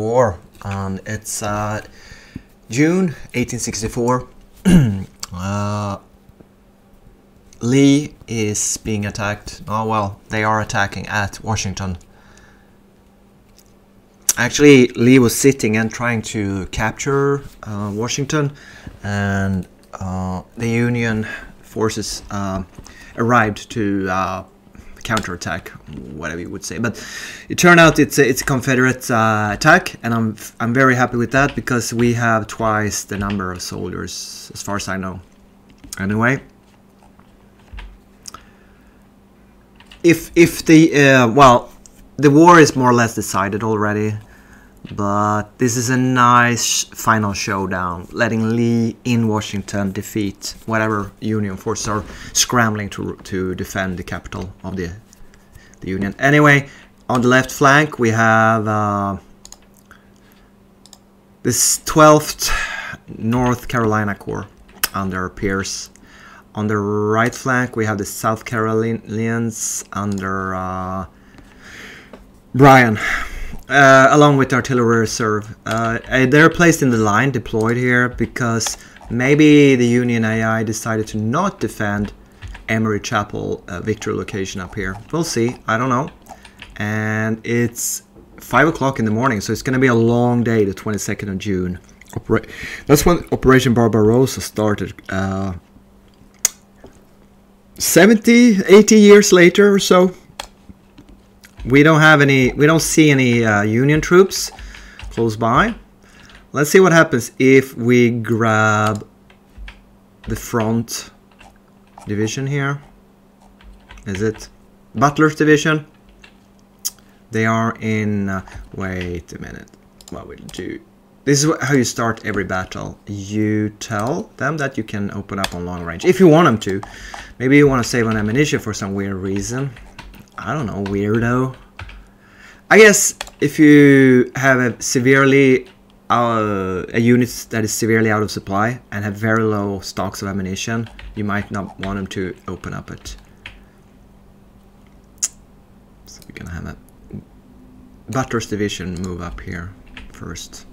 war, and it's June 1864. Lee is being attacked. Oh well, they are attacking at Washington. Actually, Lee was sitting and trying to capture Washington, and the Union forces arrived to counterattack, whatever you would say. But it turned out it's a Confederate attack, and I'm very happy with that because we have twice the number of soldiers, as far as I know. Anyway, if the well, the war is more or less decided already, but this is a nice final showdown, letting Lee in Washington defeat whatever Union forces are scrambling to defend the capital of the Union. Anyway, on the left flank we have this 12th North Carolina Corps under Pierce. On the right flank we have the South Carolinians under Bryan, along with artillery reserve. They're placed in the line, deployed here, because maybe the Union AI decided to not defend Emory Chapel victory location up here. We'll see, I don't know. And it's 5 o'clock in the morning, so it's going to be a long day, the 22nd of June. That's when Operation Barbarossa started. 70, 80 years later or so. We don't see any Union troops close by. Let's see what happens if we grab the front division here. Is it Butler's division? They are in wait a minute. What will do? This is how you start every battle. You tell them that you can open up on long range if you want them to. Maybe you want to save on ammunition for some weird reason. I don't know, weirdo. I guess if you have a severely a unit that is severely out of supply and have very low stocks of ammunition, you might not want them to open up it. So we're gonna have a Butler's division move up here first.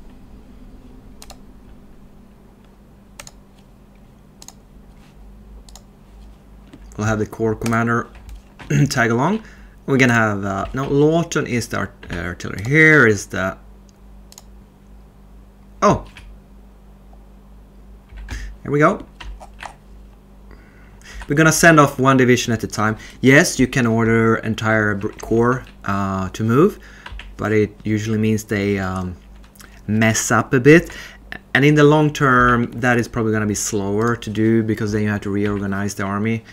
We'll have the corps commander tag along. We're gonna have no, Lawton is the artillery. Here is the here we go. We're gonna send off one division at a time. Yes, you can order entire corps to move, but it usually means they mess up a bit. And in the long term, that is probably gonna be slower to do because then you have to reorganize the army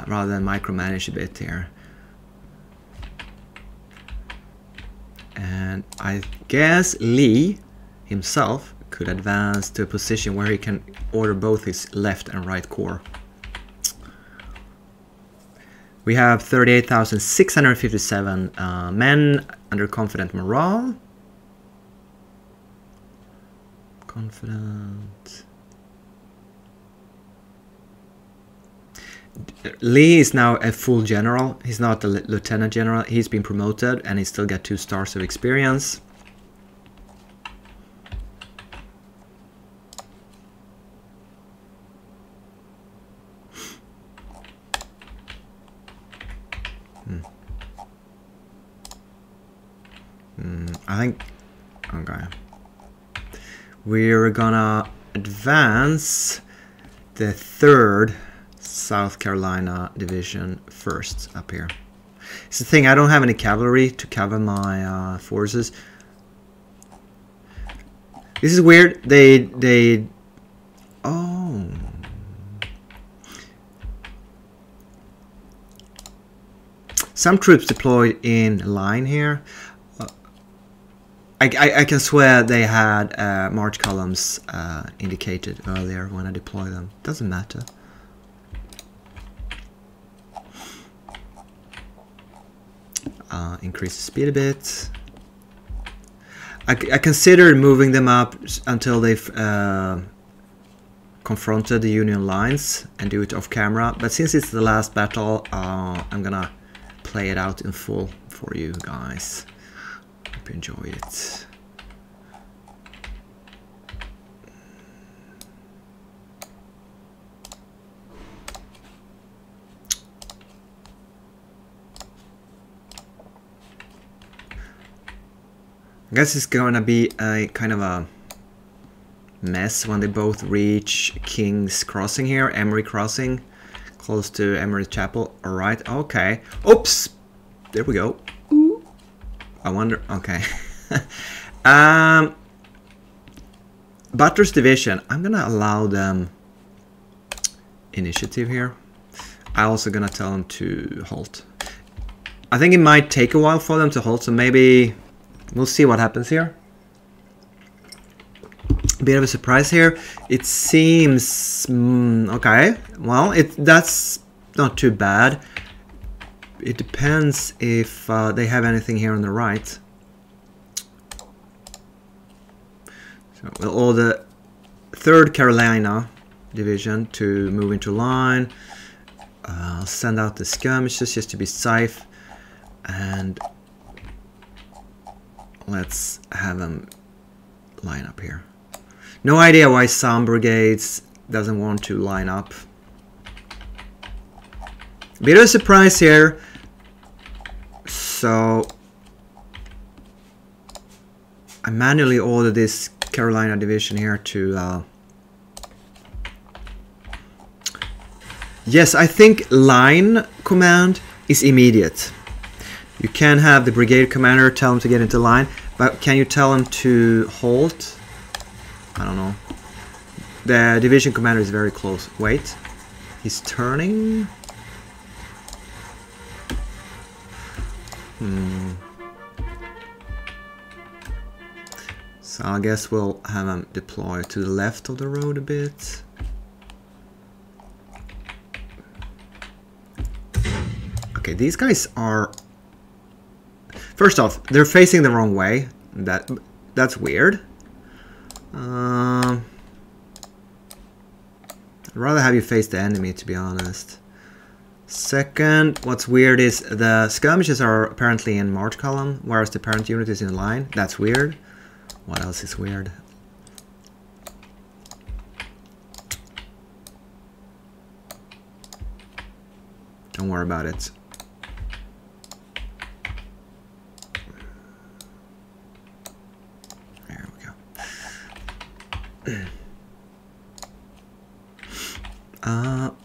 rather than micromanage a bit here. And I guess Lee himself could advance to a position where he can order both his left and right corps. We have 38,657 men under confident morale. Confident. Lee is now a full general. He's not a lieutenant general. He's been promoted and he still got 2 stars of experience. I think, okay. We're gonna advance the 3rd South Carolina division first up here. It's the thing, I don't have any cavalry to cover my forces. This is weird. Oh, some troops deployed in line here. I can swear they had march columns indicated earlier when I deployed them. Doesn't matter. Increase the speed a bit. I considered moving them up until they've confronted the Union lines and do it off camera, but since it's the last battle, I'm gonna play it out in full for you guys. Hope you enjoy it. I guess it's gonna be a kind of a mess when they both reach King's Crossing here, Emery Crossing, close to Emery Chapel. Alright, okay. Oops! There we go. Ooh. I wonder, okay. Butler's division, I'm gonna allow them initiative here. I'm also gonna tell them to halt. I think it might take a while for them to halt, so maybe we'll see what happens here. A bit of a surprise here. It seems okay. Well, that's not too bad. It depends if they have anything here on the right. So we'll order 3rd Carolina Division to move into line. I'll send out the skirmishes just to be safe, and let's have them line up here. No idea why some brigades doesn't want to line up. Bit of a surprise here. So I manually ordered this Carolina division here to yes, I think line command is immediate. You can have the brigade commander tell him to get into line, but can you tell him to halt? I don't know. The division commander is very close. Wait, he's turning. So I guess we'll have him deploy to the left of the road a bit. Okay, these guys are... First off, they're facing the wrong way. That's weird. I'd rather have you face the enemy, to be honest. Second, what's weird is the skirmishes are apparently in march column, whereas the parent unit is in line. That's weird. What else is weird? Don't worry about it. There we go.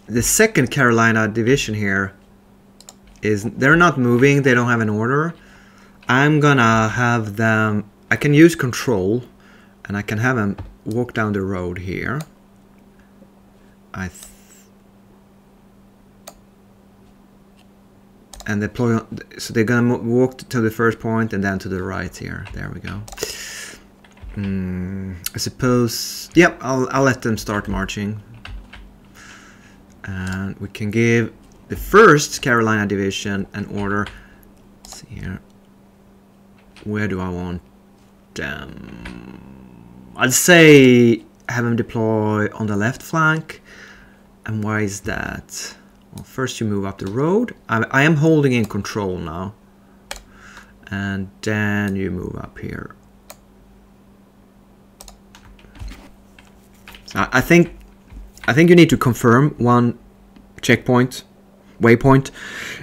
The 2nd Carolina Division here is, they're not moving, they don't have an order. I'm gonna have them, I can use control and I can have them walk down the road here. And deploy, so they're gonna walk to the first point and then to the right here. There we go. I suppose, yep, I'll let them start marching. And we can give the 1st Carolina Division an order. Let's see here. Where do I want them? I'd say have them deploy on the left flank. And why is that? Well, first you move up the road. I am holding in control now. And then you move up here. So I think you need to confirm one checkpoint, waypoint,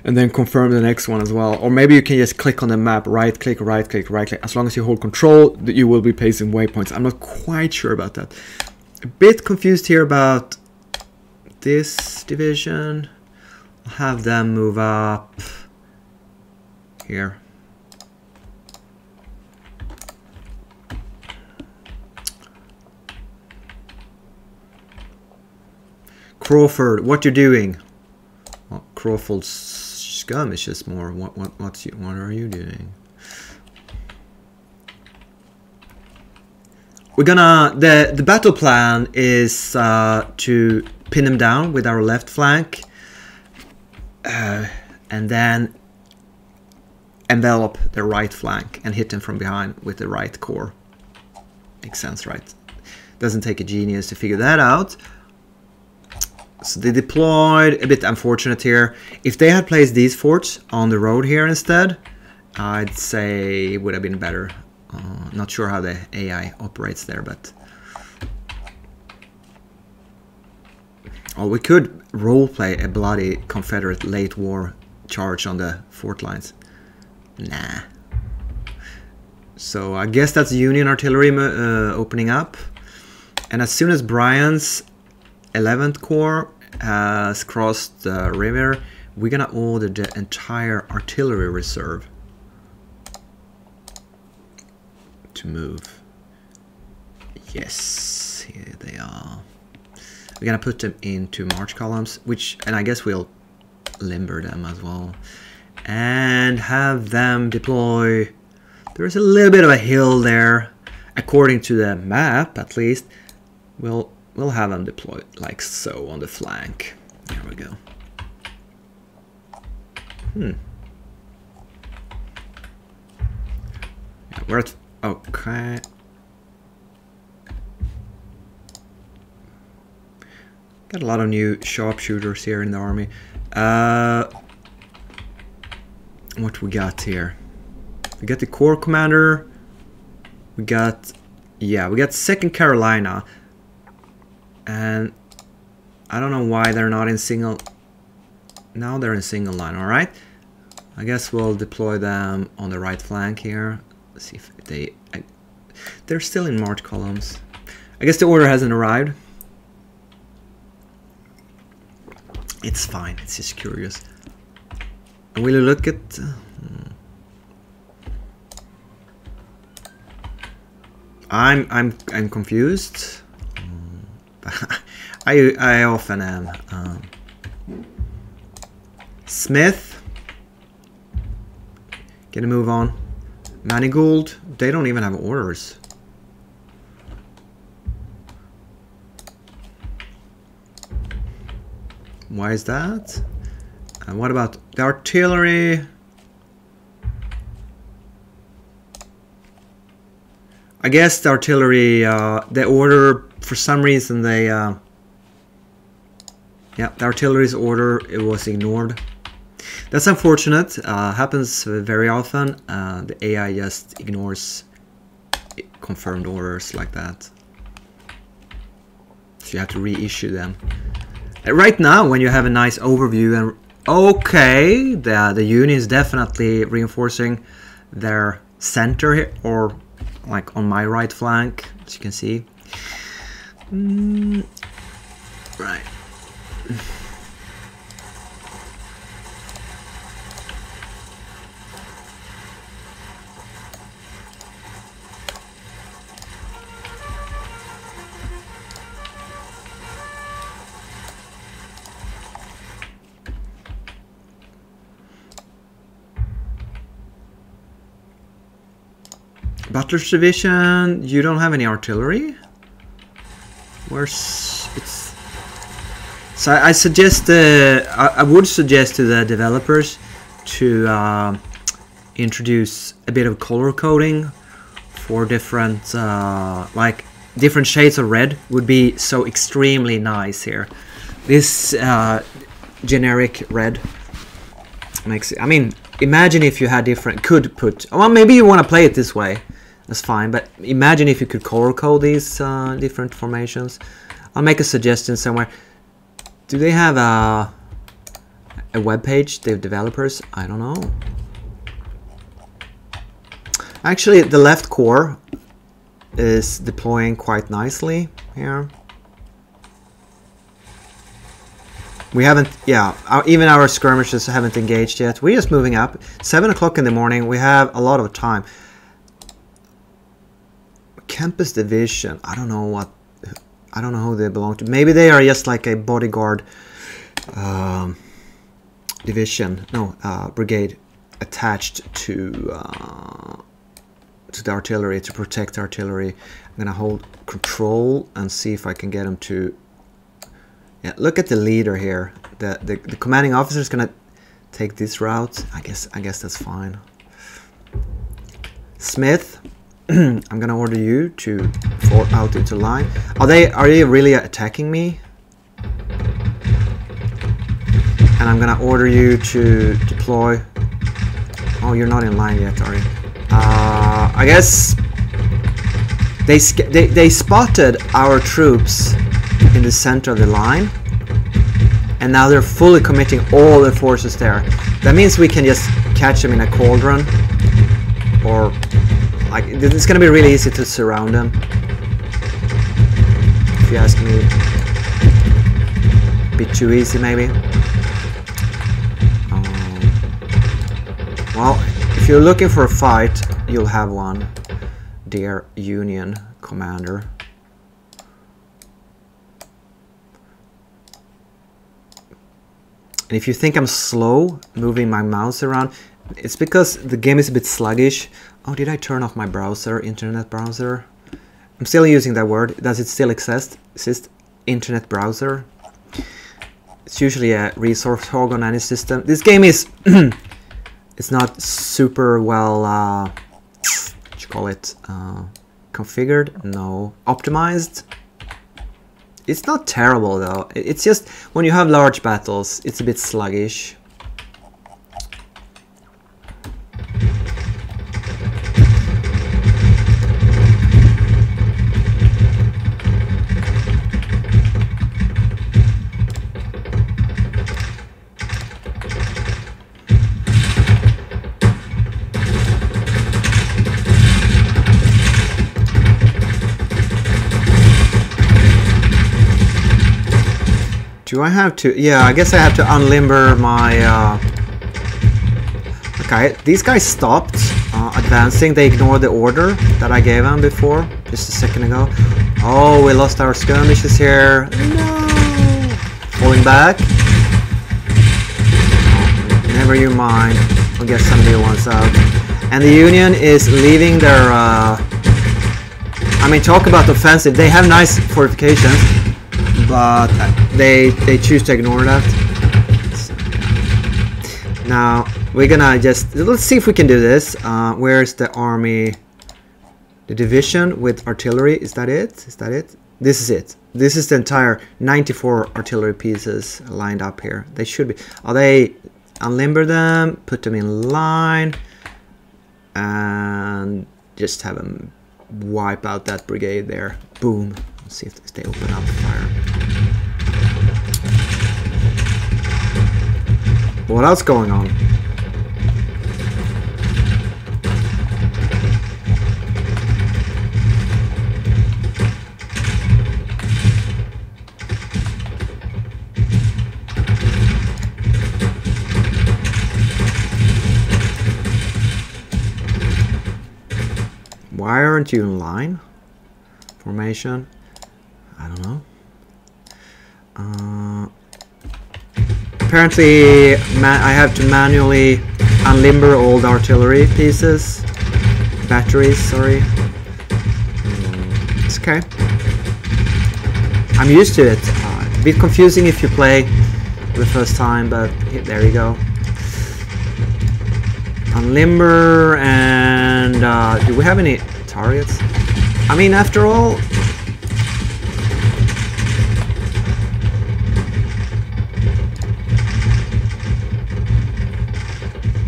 and then confirm the next one as well. Or maybe you can just click on the map, right click, right click, right click. As long as you hold control, you will be placing waypoints. I'm not quite sure about that. A bit confused here about this division. I'll have them move up here. Crawford, what you doing? Well, Crawford's skirmishes more. What are you doing? We're gonna the battle plan is to pin him down with our left flank, and then envelop the right flank and hit him from behind with the right corps. Makes sense, right? Doesn't take a genius to figure that out. So they deployed, a bit unfortunate here. If they had placed these forts on the road here instead, I'd say it would have been better. Not sure how the AI operates there, but... Oh, we could roleplay a bloody Confederate late war charge on the fort lines. Nah. So I guess that's Union artillery opening up. And as soon as Brian's 11th Corps has crossed the river, we're gonna order the entire artillery reserve to move. Yes, here they are. We're gonna put them into march columns, and I guess we'll limber them as well, and have them deploy. There's a little bit of a hill there, according to the map at least. We'll have them deployed like so on the flank. There we go. Yeah, we're at, okay. Got a lot of new sharpshooters here in the army. What we got here? We got the Corps Commander. We got 2nd Carolina. And I don't know why they're not in single. Now they're in single line, alright? I guess we'll deploy them on the right flank here. Let's see if they're still in march columns. I guess the order hasn't arrived. It's fine, it's just curious. And will you look at... I'm confused. I often am. Smith, gonna move on. Manigold, they don't even have orders. Why is that? And what about the artillery? I guess the artillery, the order, for some reason they, yeah, the artillery's order, it was ignored. That's unfortunate, happens very often. The AI just ignores confirmed orders like that. So you have to reissue them. Right now, when you have a nice overview and okay, the Union is definitely reinforcing their center here, or like on my right flank, as you can see. Right. Butler's division, you don't have any artillery? Where's it's? So I suggest I would suggest to the developers to introduce a bit of color coding for different like different shades of red would be so extremely nice here. This generic red makes it, I mean, imagine if you had different, could put, well, maybe you want to play it this way. That's fine, but imagine if you could color code these different formations. I'll make a suggestion somewhere. Do they have a web page, the developers? I don't know. Actually, the left corps is deploying quite nicely here. We haven't, yeah, even our skirmishes haven't engaged yet. We're just moving up. 7 o'clock in the morning, we have a lot of time. Campus division, I don't know who they belong to. Maybe they are just like a bodyguard division, no, brigade attached to the artillery, to protect the artillery. I'm gonna hold control and see if I can get them to, yeah, look at the leader here. The commanding officer is gonna take this route. I guess that's fine. Smith, I'm gonna order you to fall out into line. Are they really attacking me? And I'm gonna order you to deploy. Oh, you're not in line yet, are you? I guess they spotted our troops in the center of the line, and now they're fully committing all their forces there. That means we can just catch them in a cauldron, or Like, it's gonna be really easy to surround them. If you ask me. A bit too easy, maybe. Well, if you're looking for a fight, you'll have one, dear Union Commander. And if you think I'm slow moving my mouse around, it's because the game is a bit sluggish. Oh, did I turn off my browser, internet browser? I'm still using that word. Does it still exist? Internet browser? It's usually a resource hog on any system. This game is it's not super well what you call it, configured? No, optimized. It's not terrible though. It's just when you have large battles, it's a bit sluggish. Do I have to? Yeah, I guess I have to unlimber my... Okay, these guys stopped advancing. They ignored the order that I gave them before, just a second ago. Oh, we lost our skirmishes here. No! Falling back. Never you mind. We'll get some new ones out. And the Union is leaving their... I mean, talk about offensive. They have nice fortifications. But they choose to ignore that. So, yeah. Now we're gonna just let's see if we can do this. Where's the army? The division with artillery. Is that it? Is that it? This is it. This is the entire 94 artillery pieces lined up here. They should be. Are they unlimber them? Put them in line, and just have them wipe out that brigade there. Boom. See if they open up fire. What else going on? Why aren't you in line? Formation? I don't know. Apparently, I have to manually unlimber all the artillery pieces. Batteries, sorry. It's okay. I'm used to it. A bit confusing if you play the first time, but there you go. Unlimber, and do we have any targets? I mean, after all,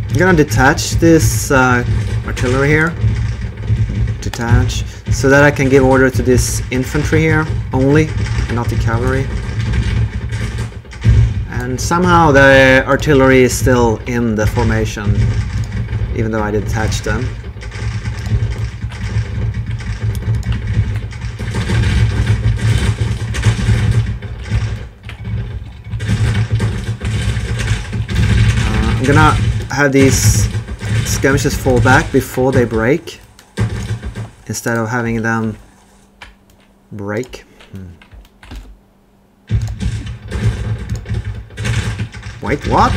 I'm gonna detach this artillery here. Detach, so that I can give order to this infantry here only, not the cavalry. And somehow the artillery is still in the formation, even though I detached them. I'm gonna have these skirmishes fall back before they break, instead of having them break. Wait, what?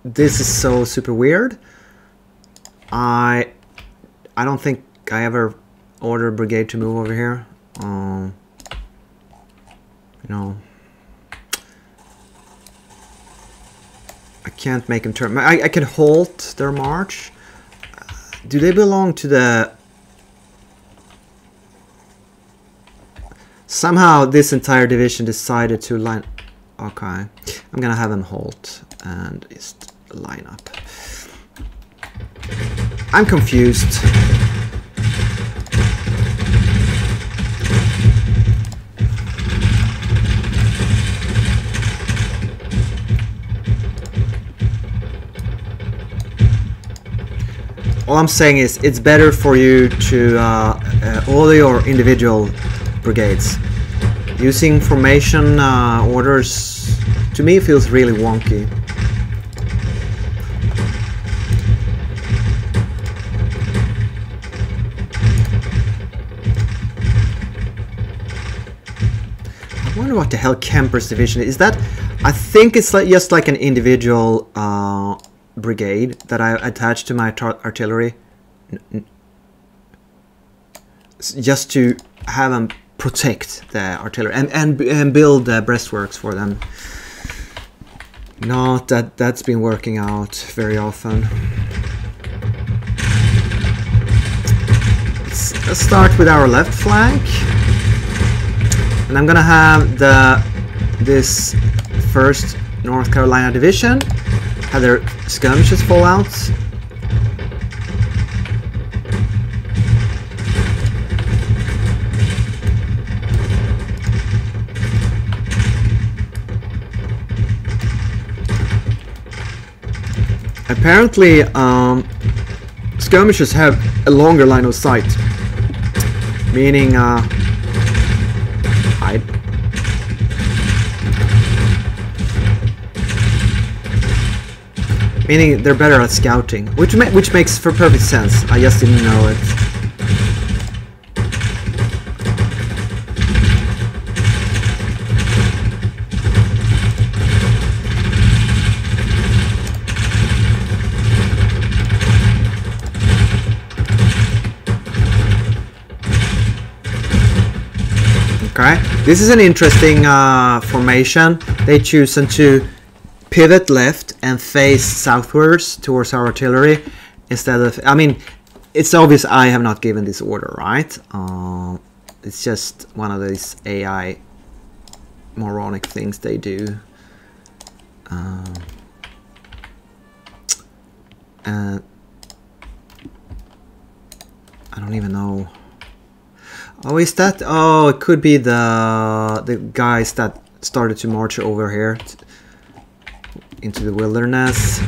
This is so super weird. I don't think I ever ordered a brigade to move over here. No. I can't make them turn. I can halt their march. Do they belong to the... Somehow this entire division decided to line... Okay. I'm gonna have them halt and just line up. I'm confused. Well, I'm saying is it's better for you to order your individual brigades. Using formation orders to me feels really wonky. I wonder what the hell Kemper's division is. That I think it's like just like an individual brigade that I attached to my artillery, just to have them protect the artillery and build breastworks for them. Not that that's been working out very often. Let's start with our left flank, and I'm gonna have this 1st North Carolina Division have their skirmishes fall out. Apparently, skirmishes have a longer line of sight, meaning hide. Meaning they're better at scouting, which makes for perfect sense. I just didn't know it. Okay, this is an interesting formation. They chosen to pivot left and face southwards towards our artillery instead of, I mean, it's obvious I have not given this order, right? It's just one of these AI moronic things they do. And I don't even know. Oh, is that? Oh, it could be the guys that started to march over here into the wilderness.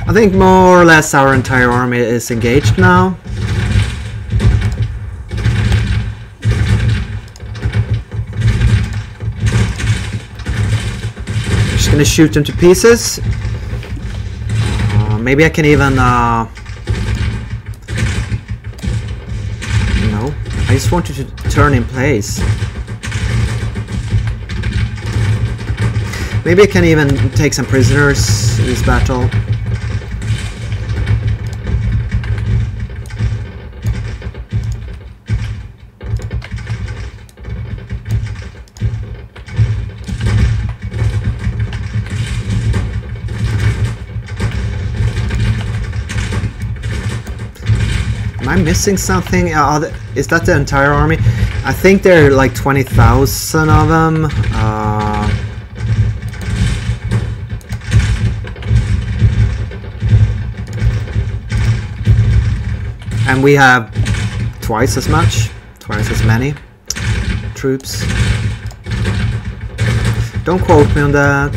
I think more or less our entire army is engaged now. Just gonna shoot them to pieces. Maybe I can even no, I just want you to turn in place. Maybe I can even take some prisoners in this battle. Am I missing something? Is that the entire army? I think there are like 20,000 of them. And we have twice as many troops. Don't quote me on that.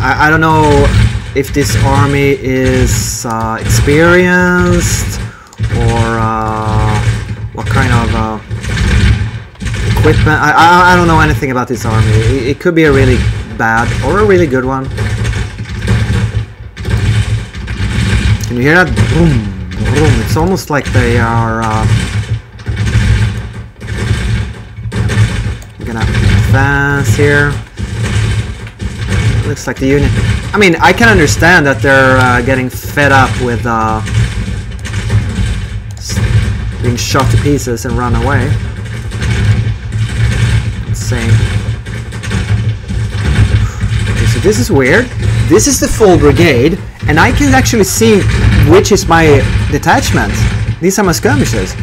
I don't know if this army is experienced or what kind of equipment. I don't know anything about this army. It could be a really bad or a really good one. Can you hear that? Boom, boom. It's almost like they are we're gonna advance here. Looks like the Union. I mean, I can understand that they're getting fed up with being shot to pieces and run away. Insane. Okay, so this is weird. This is the full brigade, and I can actually see which is my detachment. These are my skirmishers.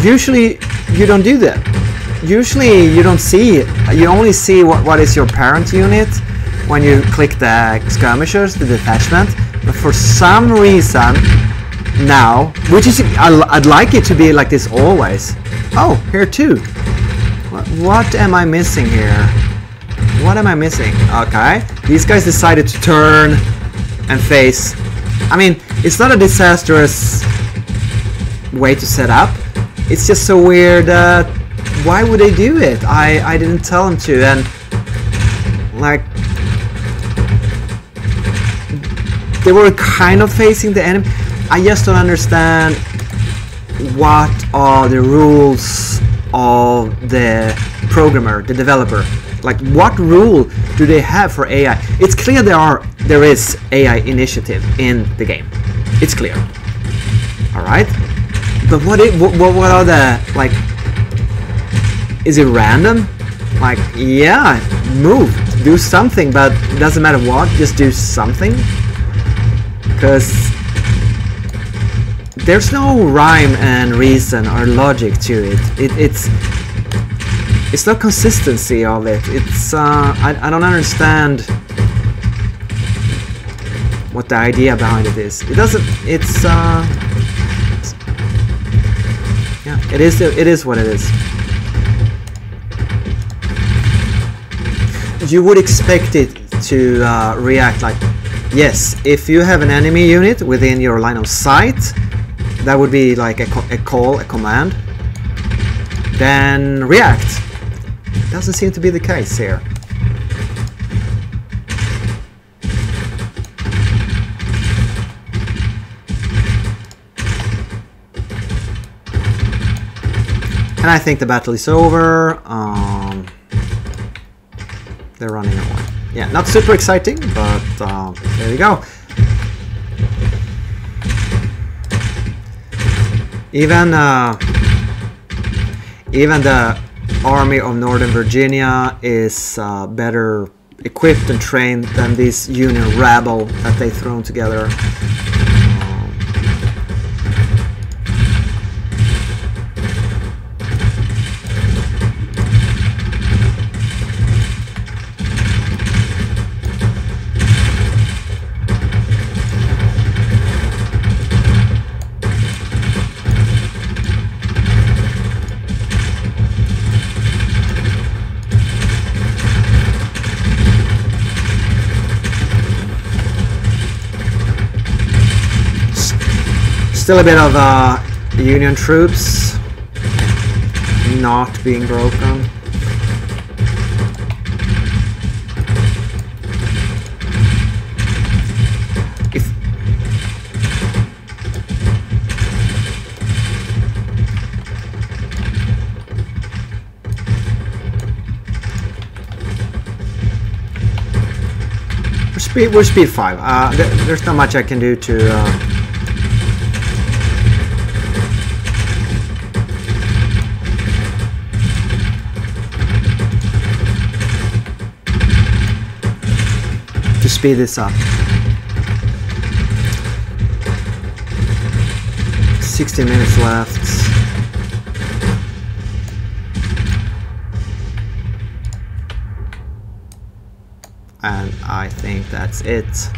Usually you don't do that. Usually you don't see, you only see what is your parent unit when you click the skirmishers, the detachment. But for some reason now, which is, I'd like it to be like this always. Oh, here too. What am I missing here? What am I missing? Okay, these guys decided to turn and face. I mean, it's not a disastrous way to set up. It's just so weird. Why would they do it? I didn't tell them to, and like they were kind of facing the enemy. I just don't understand what are the rules of the programmer, the developer. Like, what rule do they have for AI? It's clear there is AI initiative in the game. It's clear. All right, but what are the, like? Is it random? Like, yeah, move, do something, but it doesn't matter what. Just do something, because there's no rhyme and reason or logic to it. It's no consistency of it. It's I don't understand what the idea behind it is. It doesn't. It's yeah. It is what it is. You would expect it to react like, yes, if you have an enemy unit within your line of sight, that would be like a call, a command, then react. Doesn't seem to be the case here. And I think the battle is over. They're running away. Yeah, not super exciting, but there you go. Even the Army of Northern Virginia is better equipped and trained than this Union rabble that they thrown together. Still a bit of Union troops not being broken. We're speed 5. There's not much I can do to speed this up. 60 minutes left. And I think that's it.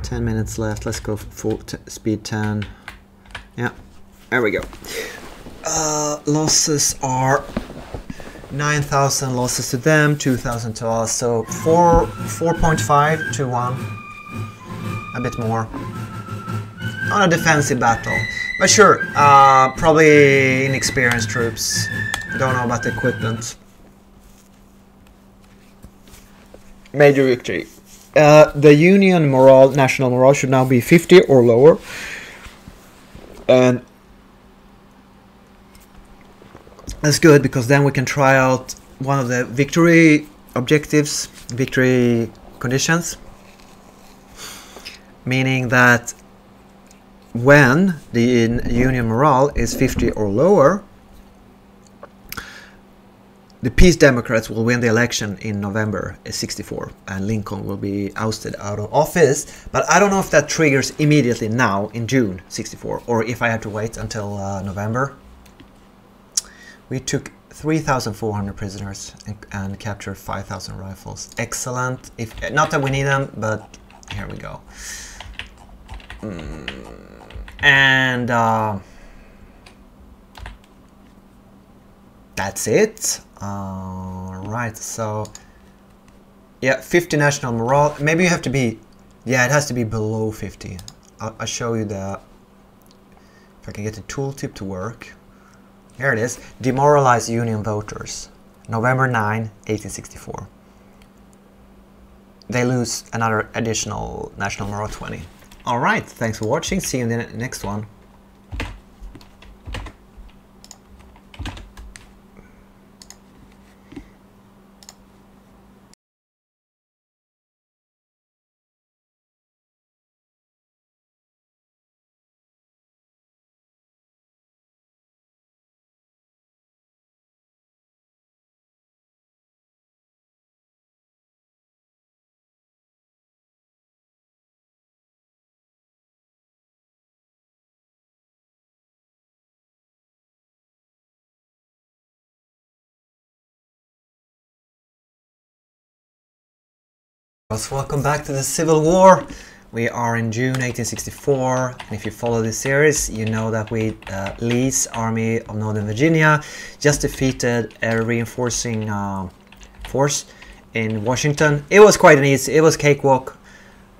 10 minutes left. Let's go full speed 10. Yeah, there we go. Losses are 9,000 losses to them, 2,000 to us, so 4.5 to 1, a bit more on a defensive battle. But sure, probably inexperienced troops, don't know about the equipment. Major victory. The Union morale, national morale, should now be 50 or lower, and that's good, because then we can try out one of the victory objectives, victory conditions, meaning that when the Union morale is 50 or lower, the Peace Democrats will win the election in November 64, and Lincoln will be ousted out of office. But I don't know if that triggers immediately now in June 64, or if I have to wait until November. We took 3,400 prisoners and captured 5,000 rifles. Excellent. If not that we need them, but here we go. And that's it. Right, so yeah, 50 national morale. Maybe you have to be, yeah, it has to be below 50. I'll show you the, if I can get the tooltip to work. Here it is. Demoralize Union voters. November 9, 1864. They lose another additional national morale 20. Alright, thanks for watching. See you in the next one. Welcome back to the Civil War. We are in June 1864, and if you follow this series, you know that Lee's Army of Northern Virginia just defeated a reinforcing force in Washington. It was quite an easy, it was cakewalk.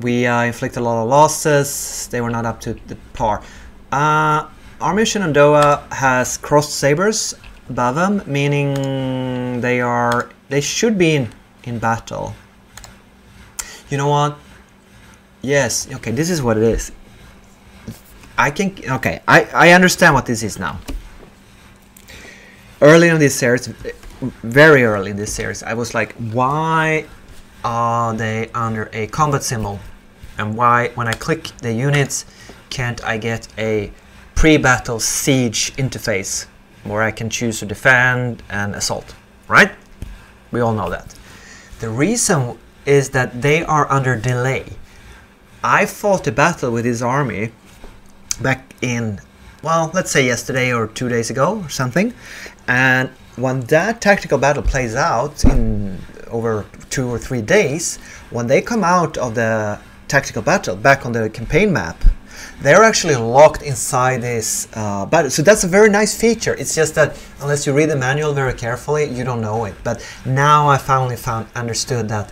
We inflicted a lot of losses. They were not up to the par. Army of Shenandoah has crossed sabers above them, meaning they should be in battle. You know what? Yes, okay, this is what it is. I understand what this is now. Early in this series, very early in this series, I was like, why are they under a combat symbol? And why, when I click the units, can't I get a pre-battle siege interface where I can choose to defend and assault, right? We all know that. The reason is that they are under delay. I fought a battle with this army back in, well, let's say yesterday or 2 days ago or something, and when that tactical battle plays out in over 2 or 3 days, when they come out of the tactical battle back on the campaign map, they're actually locked inside this battle. So that's a very nice feature. It's just that unless you read the manual very carefully, you don't know it. But now I finally understood that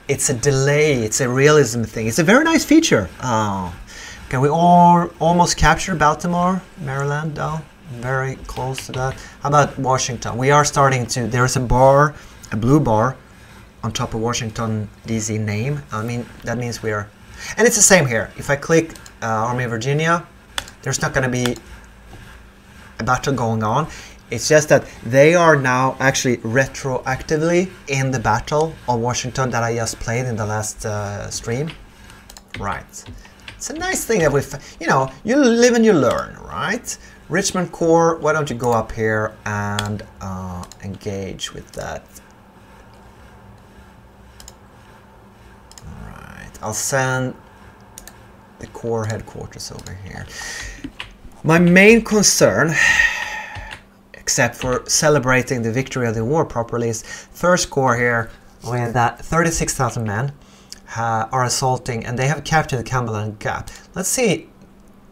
it's a delay, it's a realism thing. It's a very nice feature. Okay, we almost captured Baltimore, Maryland, though. Very close to that. How about Washington? We are starting to, there's a bar, a blue bar, on top of Washington, D.C. name. I mean, that means we are, and it's the same here. If I click Army of Virginia, there's not going to be a battle going on. It's just that they are now actually retroactively in the Battle of Washington that I just played in the last stream. Right. It's a nice thing that we, you know, you live and you learn, right? Richmond Corps, why don't you go up here and engage with that. Alright, I'll send the Corps headquarters over here. My main concern, except for celebrating the victory of the war properly, is 1st Corps here with that 36,000 men are assaulting, and they have captured the Cumberland Gap. Let's see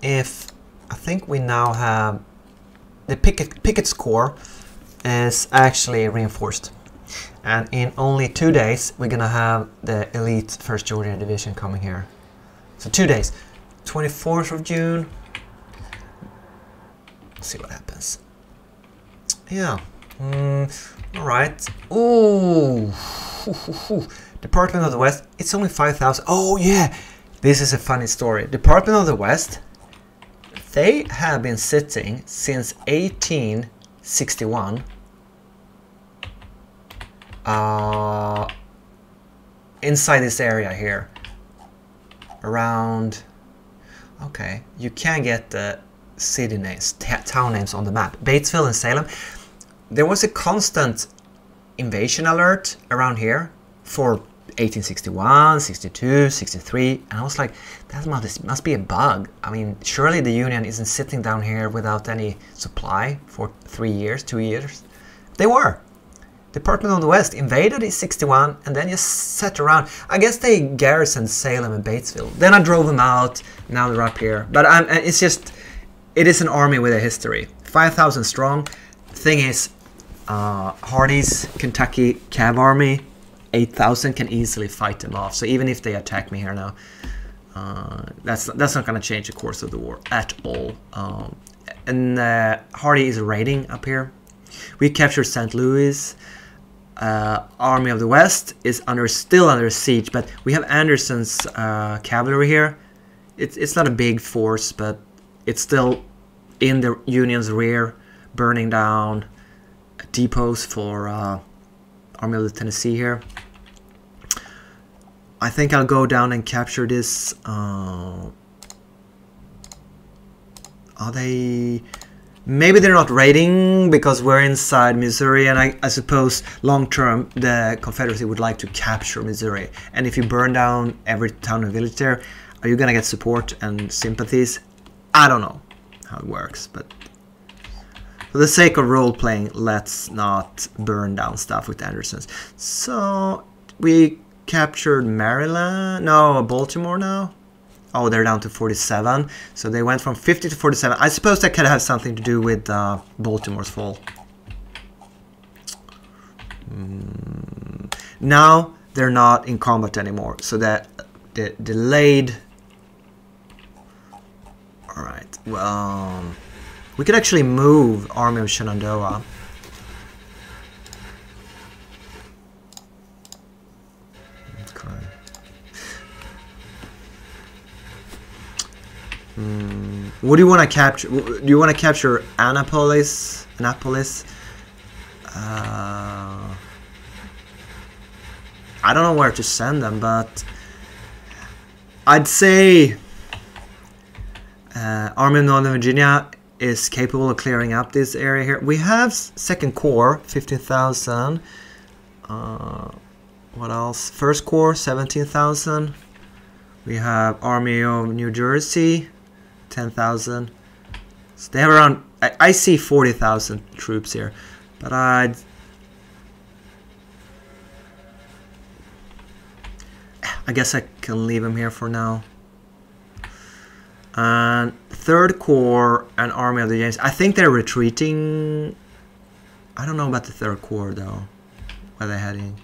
if, I think we now have the Pickett's Corps is actually reinforced, and in only 2 days we're gonna have the elite 1st Georgia Division coming here. So 2 days, 24th of June. Let's see what happens. Yeah. All right. Ooh. Department of the West. It's only 5,000. Oh yeah. This is a funny story. Department of the West. They have been sitting since 1861. Inside this area here. Around. Okay. You can get the city names, town names on the map. Batesville and Salem. there was a constant invasion alert around here for 1861, 62, 63, and I was like, that must be a bug. I mean, surely the Union isn't sitting down here without any supply for 3 years, 2 years. They were. Department of the West invaded in 61 and then just sat around. I guess they garrisoned Salem and Batesville. Then I drove them out. Now they're up here. But it's just, it is an army with a history. 5,000 strong. Thing is, Hardee's Kentucky Cav Army, 8,000 can easily fight them off. So even if they attack me here now, that's not going to change the course of the war at all. And Hardee is raiding up here. We captured St. Louis. Army of the West is still under siege, but we have Anderson's cavalry here. It's not a big force, but it's still in the Union's rear, burning down depots for Army of the Tennessee here. I think I'll go down and capture this. Are they? Maybe they're not raiding because we're inside Missouri, and I suppose long term the Confederacy would like to capture Missouri. And if you burn down every town and village there, are you gonna get support and sympathies? I don't know how it works, but for the sake of role playing, let's not burn down stuff with Andersons. So we captured Maryland, no, Baltimore now. Oh, they're down to 47. So they went from 50 to 47. I suppose that could have something to do with Baltimore's fall. Now they're not in combat anymore. So that delayed. All right. Well, we could actually move Army of Shenandoah. What do you want to capture? Do you want to capture Annapolis? I don't know where to send them, but I'd say Army of Northern Virginia is capable of clearing up this area here. We have 2nd Corps, 15,000. What else? 1st Corps, 17,000. We have Army of New Jersey, 10,000. So they have around, I see 40,000 troops here, but I guess I can leave them here for now. And 3rd Corps and Army of the James, I think they're retreating. I don't know about the 3rd Corps though, where they're heading.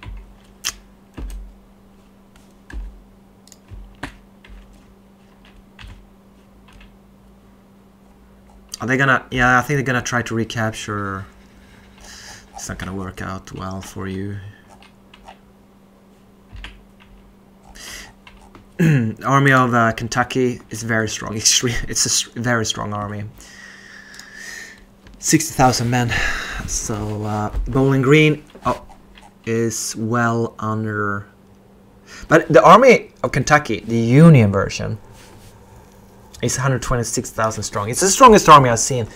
Are they gonna? Yeah, I think they're gonna try to recapture. It's not gonna work out well for you. Army of Kentucky is very strong. It's a very strong army. 60,000 men. So Bowling Green is well under. But the Army of Kentucky, the Union version, is 126,000 strong. It's the strongest army I've seen.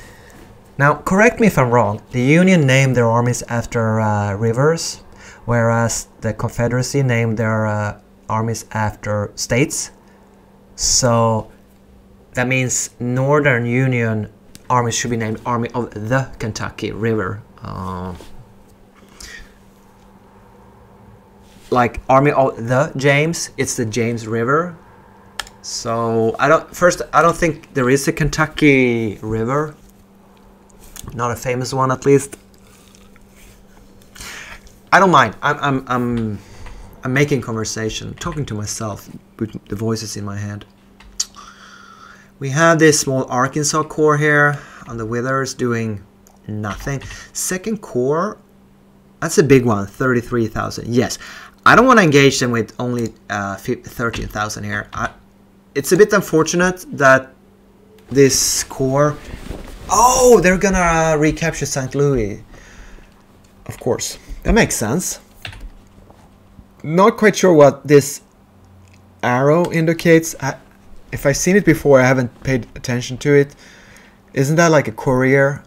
Now, correct me if I'm wrong. The Union named their armies after rivers, whereas the Confederacy named their armies after states. So that means Northern Union armies should be named Army of the Kentucky River. Like Army of the James, it's the James River. So I don't think there is a Kentucky River, not a famous one at least. I don't mind. I'm making conversation, talking to myself with the voices in my head. We have this small Arkansas Corps here on the Withers doing nothing. 2nd Corps, that's a big one, 33,000. Yes, I don't want to engage them with only 13,000 here. It's a bit unfortunate that this corps... Oh, they're gonna recapture St. Louis. Of course. That makes sense. Not quite sure what this arrow indicates. If I've seen it before, I haven't paid attention to it. Isn't that like a courier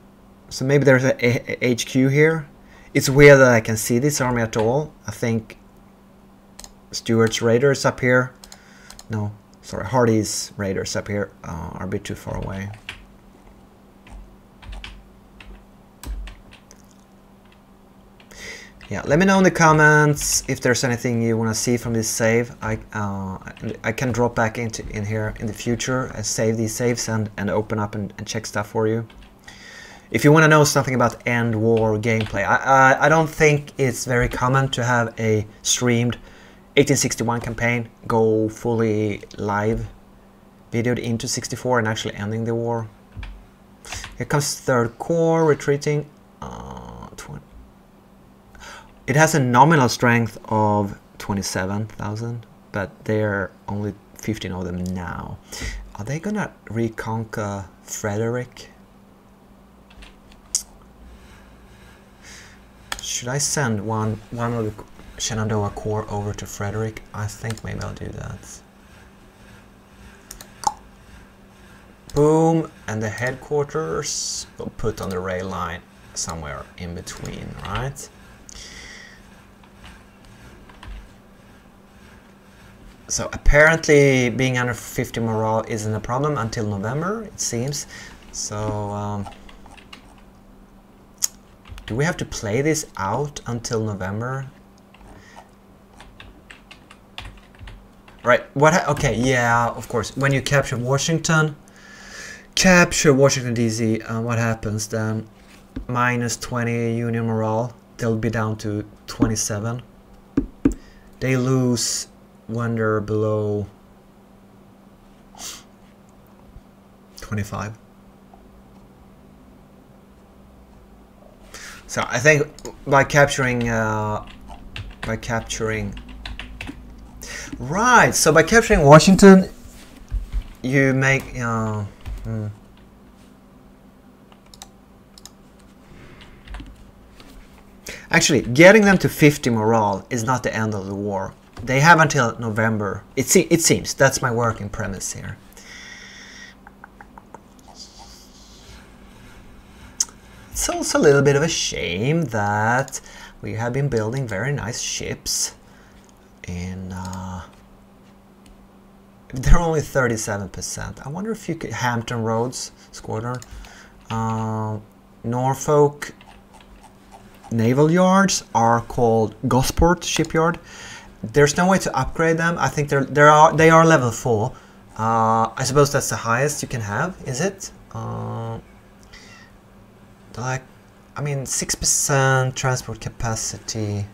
So maybe there's a HQ here. It's weird that I can see this army at all. I think Stuart's raiders up here. No, sorry, Hardy's raiders up here are a bit too far away. Yeah, let me know in the comments if there's anything you want to see from this save. I can drop back in here in the future and save these saves and open up and check stuff for you. If you want to know something about end war gameplay, I don't think it's very common to have a streamed 1861 campaign go fully live, videoed into 64 and actually ending the war. Here comes Third Corps retreating. It has a nominal strength of 27,000, but they're only 15 of them now. Are they gonna reconquer Frederick? Should I send one of the Shenandoah Corps over to Frederick? I think maybe I'll do that. Boom, and the headquarters will put on the rail line somewhere in between, right? So apparently being under 50 morale isn't a problem until November, it seems. So do we have to play this out until November? Right, okay, yeah, of course. When you capture Washington DC, what happens then? Minus 20 Union morale, they'll be down to 27. They lose when they're below 25. So I think by capturing right, so by capturing Washington you make actually getting them to 50 morale is not the end of the war. They have until November. It seems. That's my working premise here. It's also a little bit of a shame that we have been building very nice ships in they're only 37%. I wonder if you could Hampton Roads Squadron, Norfolk naval yards are called Gosport Shipyard. There's no way to upgrade them. I think they are level 4. I suppose that's the highest you can have, is it? Like, I mean, 6% transport capacity.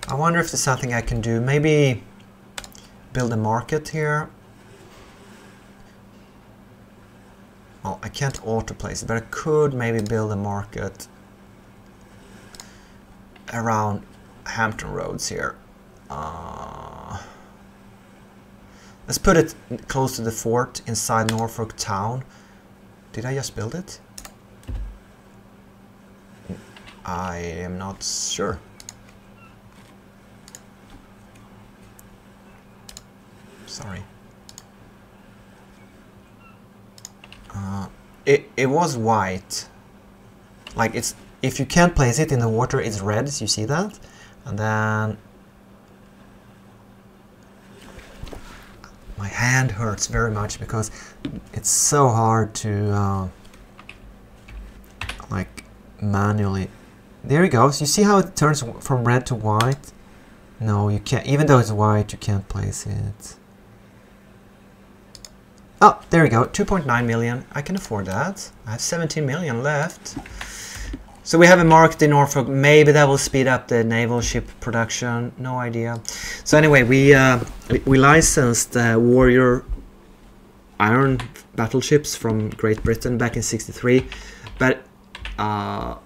I wonder if there's something I can do. Maybe build a market here. Well, I can't auto place it, but I could maybe build a market around Hampton Roads here. Let's put it close to the fort inside Norfolk town. Did I just build it? I am not sure. Sorry. It was white. Like, it's, if you can't place it in the water, it's red. You see that? And then my hand hurts very much because it's so hard to like manually. There it goes. You see how it turns from red to white? No, you can't. Even though it's white, you can't place it. Oh, there we go. 2.9 million. I can afford that. I have 17 million left. So we have a market in Norfolk. Maybe that will speed up the naval ship production. No idea. So anyway, we licensed Warrior Iron battleships from Great Britain back in '63, but I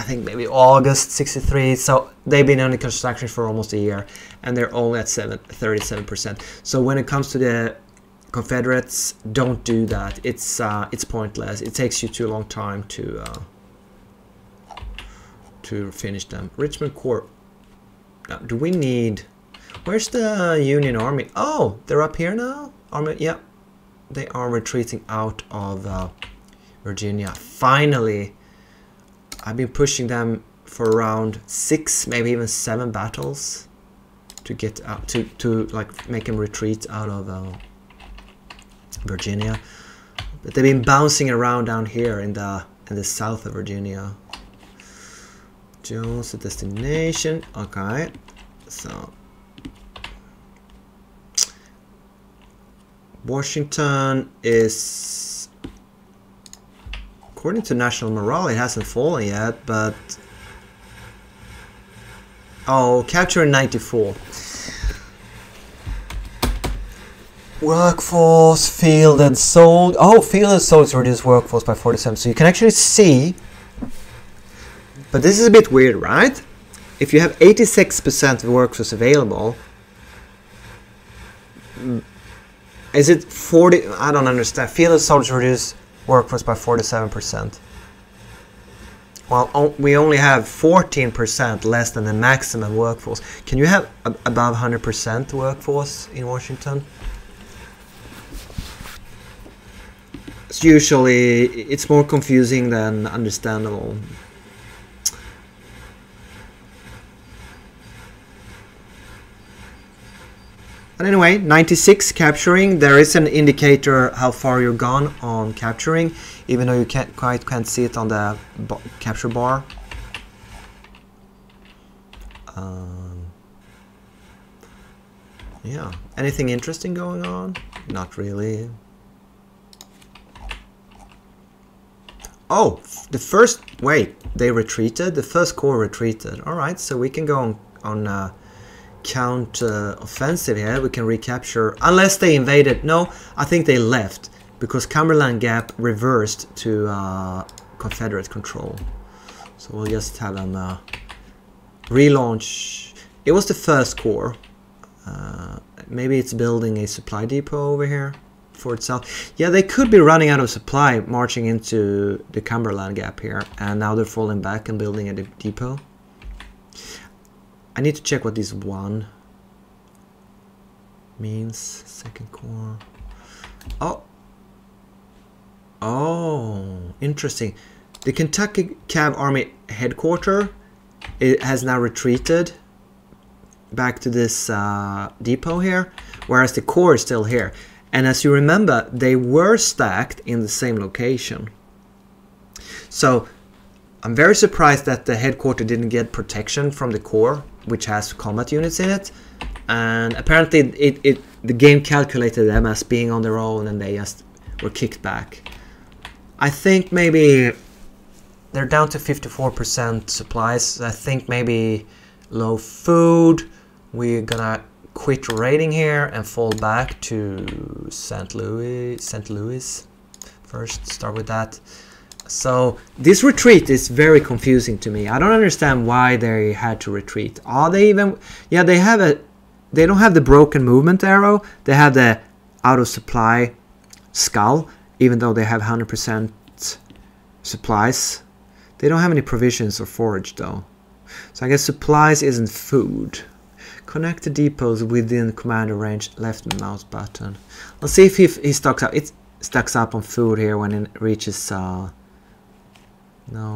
think maybe August '63. So they've been under construction for almost a year, and they're only at 37%. So when it comes to the Confederates, don't do that. It's pointless. It takes you too long time to finish them. Richmond Corps. Now, do we need? Where's the Union Army? Oh, they're up here now. Army, yeah, they are retreating out of Virginia. Finally, I've been pushing them for around 6, maybe even 7 battles to get out to like make them retreat out of Virginia. But they've been bouncing around down here in the south of Virginia. Jones, the destination. Okay, so Washington is, according to national morale, it hasn't fallen yet, but oh, capture in 94. Workforce, field and sold. Oh, field and sold reduced workforce by 47. So you can actually see, but this is a bit weird, right? If you have 86% of the workforce available, is it 40? I don't understand. Field and sold reduced workforce by 47%. Well, we only have 14% less than the maximum workforce. Can you have above 100% workforce in Washington? Usually it's more confusing than understandable. But anyway, 96 capturing. There is an indicator how far you're gone on capturing, even though you can't see it on the capture bar. Yeah, anything interesting going on? Not really. Oh, they retreated. The first corps retreated. All right, so we can go on count offensive here. We can recapture, unless they invaded. No, I think they left because Cumberland Gap reversed to Confederate control. So we'll just have them relaunch. It was the first corps. Maybe it's building a supply depot over here for itself. Yeah, they could be running out of supply marching into the Cumberland Gap here, and now they're falling back and building a depot. I need to check what this 1 means. Second corps. Oh, interesting. The Kentucky Cav Army headquarters, it has now retreated back to this depot here, whereas the corps is still here. And as you remember, they were stacked in the same location. So I'm very surprised that the headquarters didn't get protection from the corps, which has combat units in it. And apparently the game calculated them as being on their own, and they just were kicked back. I think maybe they're down to 54% supplies. I think maybe low food. We're gonna quit raiding here and fall back to St. Louis. First, start with that. So this retreat is very confusing to me. I don't understand why they had to retreat. Are they even? Yeah, they don't have the broken movement arrow. They have the out of supply skull, even though they have 100% supplies. They don't have any provisions or forage though. So I guess supplies isn't food. Connect the depots within commander range, left mouse button. Let's see if he stocks up. It stacks up on food here when it reaches. No,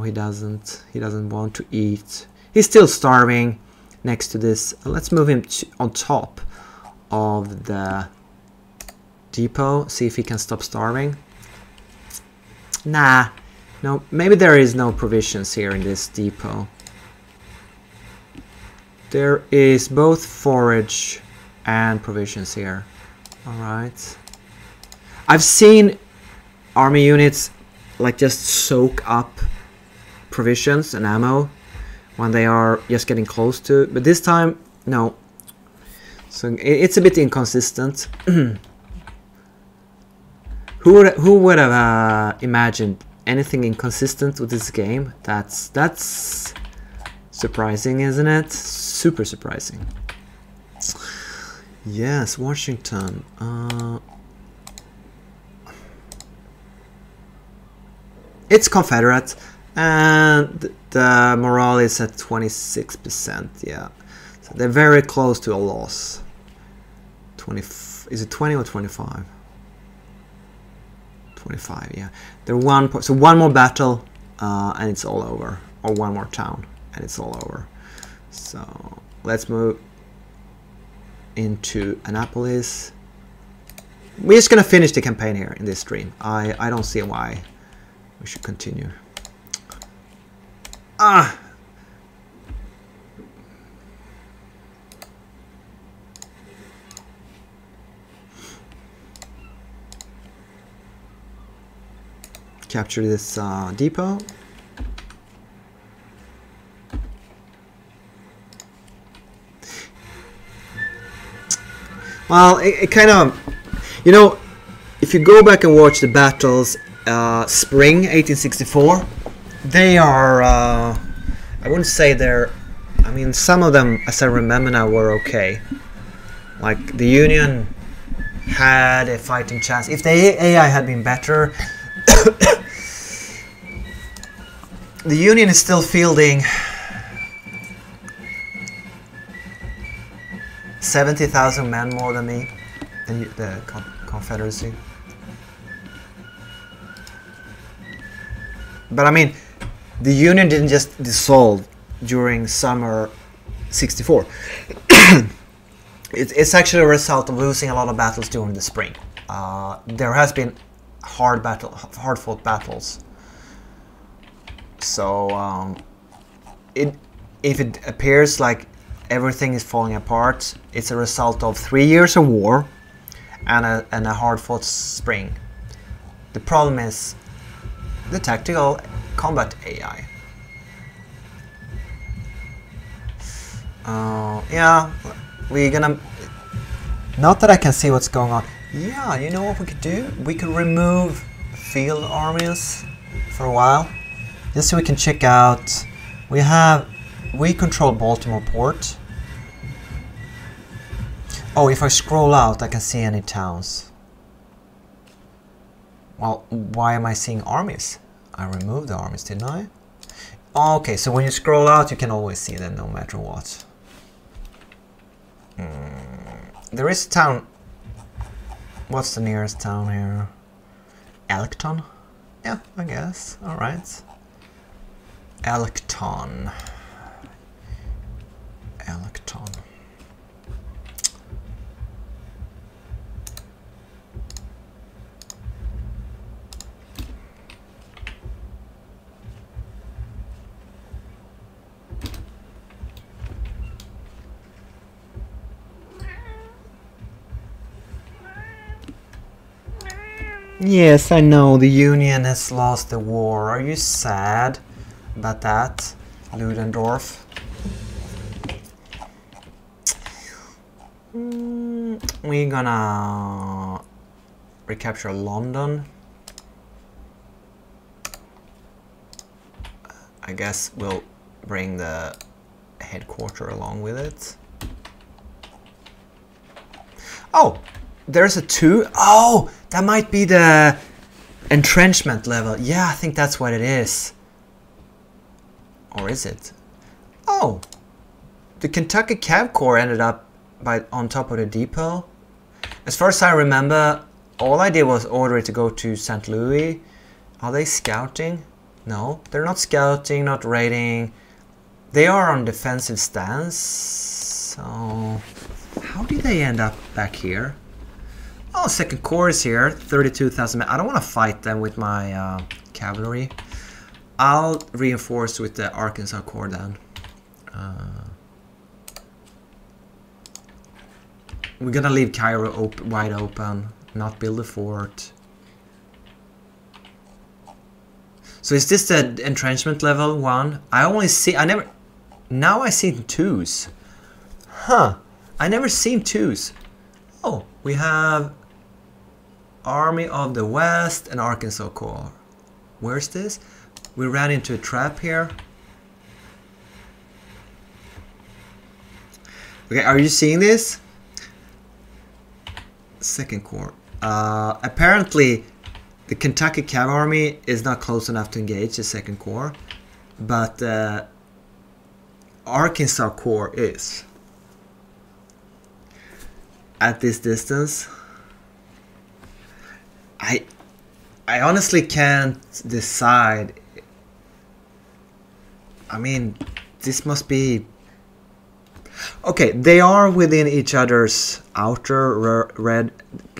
he doesn't. He doesn't want to eat. He's still starving next to this. Let's move him on top of the depot. See if he can stop starving. Nah. No, maybe there is no provisions here in this depot. There is both forage and provisions here. Alright. I've seen army units like just soak up provisions and ammo when they are just getting close to it. But this time, no. So it's a bit inconsistent. Who would have imagined anything inconsistent with this game? That's surprising, isn't it? Super surprising. Yes, Washington. It's Confederate, and the morale is at 26%. Yeah, so they're very close to a loss. 20. Is it 20 or 25? 25, yeah. They're so one more battle and it's all over. Or one more town and it's all over. So let's move into Annapolis. We're just gonna finish the campaign here in this stream. I don't see why we should continue. Capture this depot. Well, it kind of, you know, if you go back and watch the battles, spring 1864, they are, I wouldn't say they're, I mean, some of them, as I remember now, were okay. Like, the Union had a fighting chance. If the AI had been better, the Union is still fielding 70,000 men more than me, the Confederacy. But I mean, the Union didn't just dissolve during summer 64. It's actually a result of losing a lot of battles during the spring. There has been hard-fought battles. So if it appears like everything is falling apart, it's a result of 3 years of war and a hard-fought spring. The problem is the tactical combat AI. Yeah, we're gonna... Not that I can see what's going on. Yeah, you know what we could do? We could remove field armies for a while, just so we can check out. We control Baltimore Port. Oh, if I scroll out, I can see any towns. Well, why am I seeing armies? I removed the armies, didn't I? Okay, so when you scroll out, you can always see them no matter what. There is a town. What's the nearest town here? Elkton? Yeah, I guess. Alright. Elkton. Elkton. Yes, I know the Union has lost the war. Are you sad about that, Ludendorff? We're gonna recapture London. I guess we'll bring the headquarters along with it. Oh! There's a 2. Oh, that might be the entrenchment level. Yeah, I think that's what it is. Or is it? Oh, the Kentucky Cav Corps ended up on top of the depot. As far as I remember, all I did was order it to go to St. Louis. Are they scouting? No, they're not scouting, not raiding. They are on defensive stance. So, how did they end up back here? Oh, Second Corps is here, 32,000 men. I don't want to fight them with my cavalry. I'll reinforce with the Arkansas Corps then. We're gonna leave Cairo wide open, not build a fort. So is this the entrenchment level 1? Now I see 2s. Huh, I never seen 2s. Oh, we have Army of the West and Arkansas Corps. Where's this? We ran into a trap here. Okay, are you seeing this? Second Corps. Apparently, the Kentucky Cav Army is not close enough to engage the Second Corps, but Arkansas Corps is. At this distance, I honestly can't decide. I mean, this must be... Okay, they are within each other's outer red.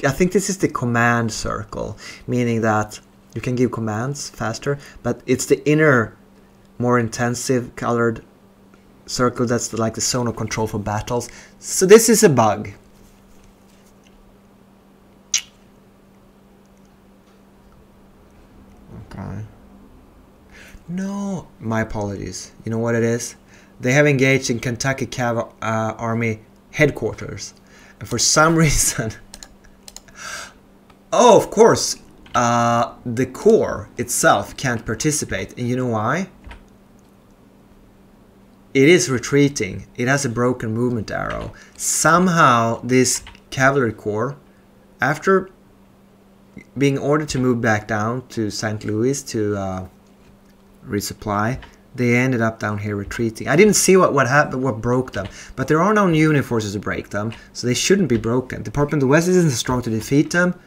I think this is the command circle, meaning that you can give commands faster, but it's the inner, more intensive colored circle that's like the zone of control for battles. So this is a bug. Okay. No, my apologies. You know what it is? They have engaged in Kentucky Cav Army headquarters, and for some reason, oh, of course, the Corps itself can't participate, and you know why? It is retreating. It has a broken movement arrow. Somehow, this cavalry corps, after being ordered to move back down to St. Louis to resupply, they ended up down here retreating. I didn't see what happened, what broke them, but there are no Union forces to break them, so they shouldn't be broken. Department of the West isn't strong to defeat them.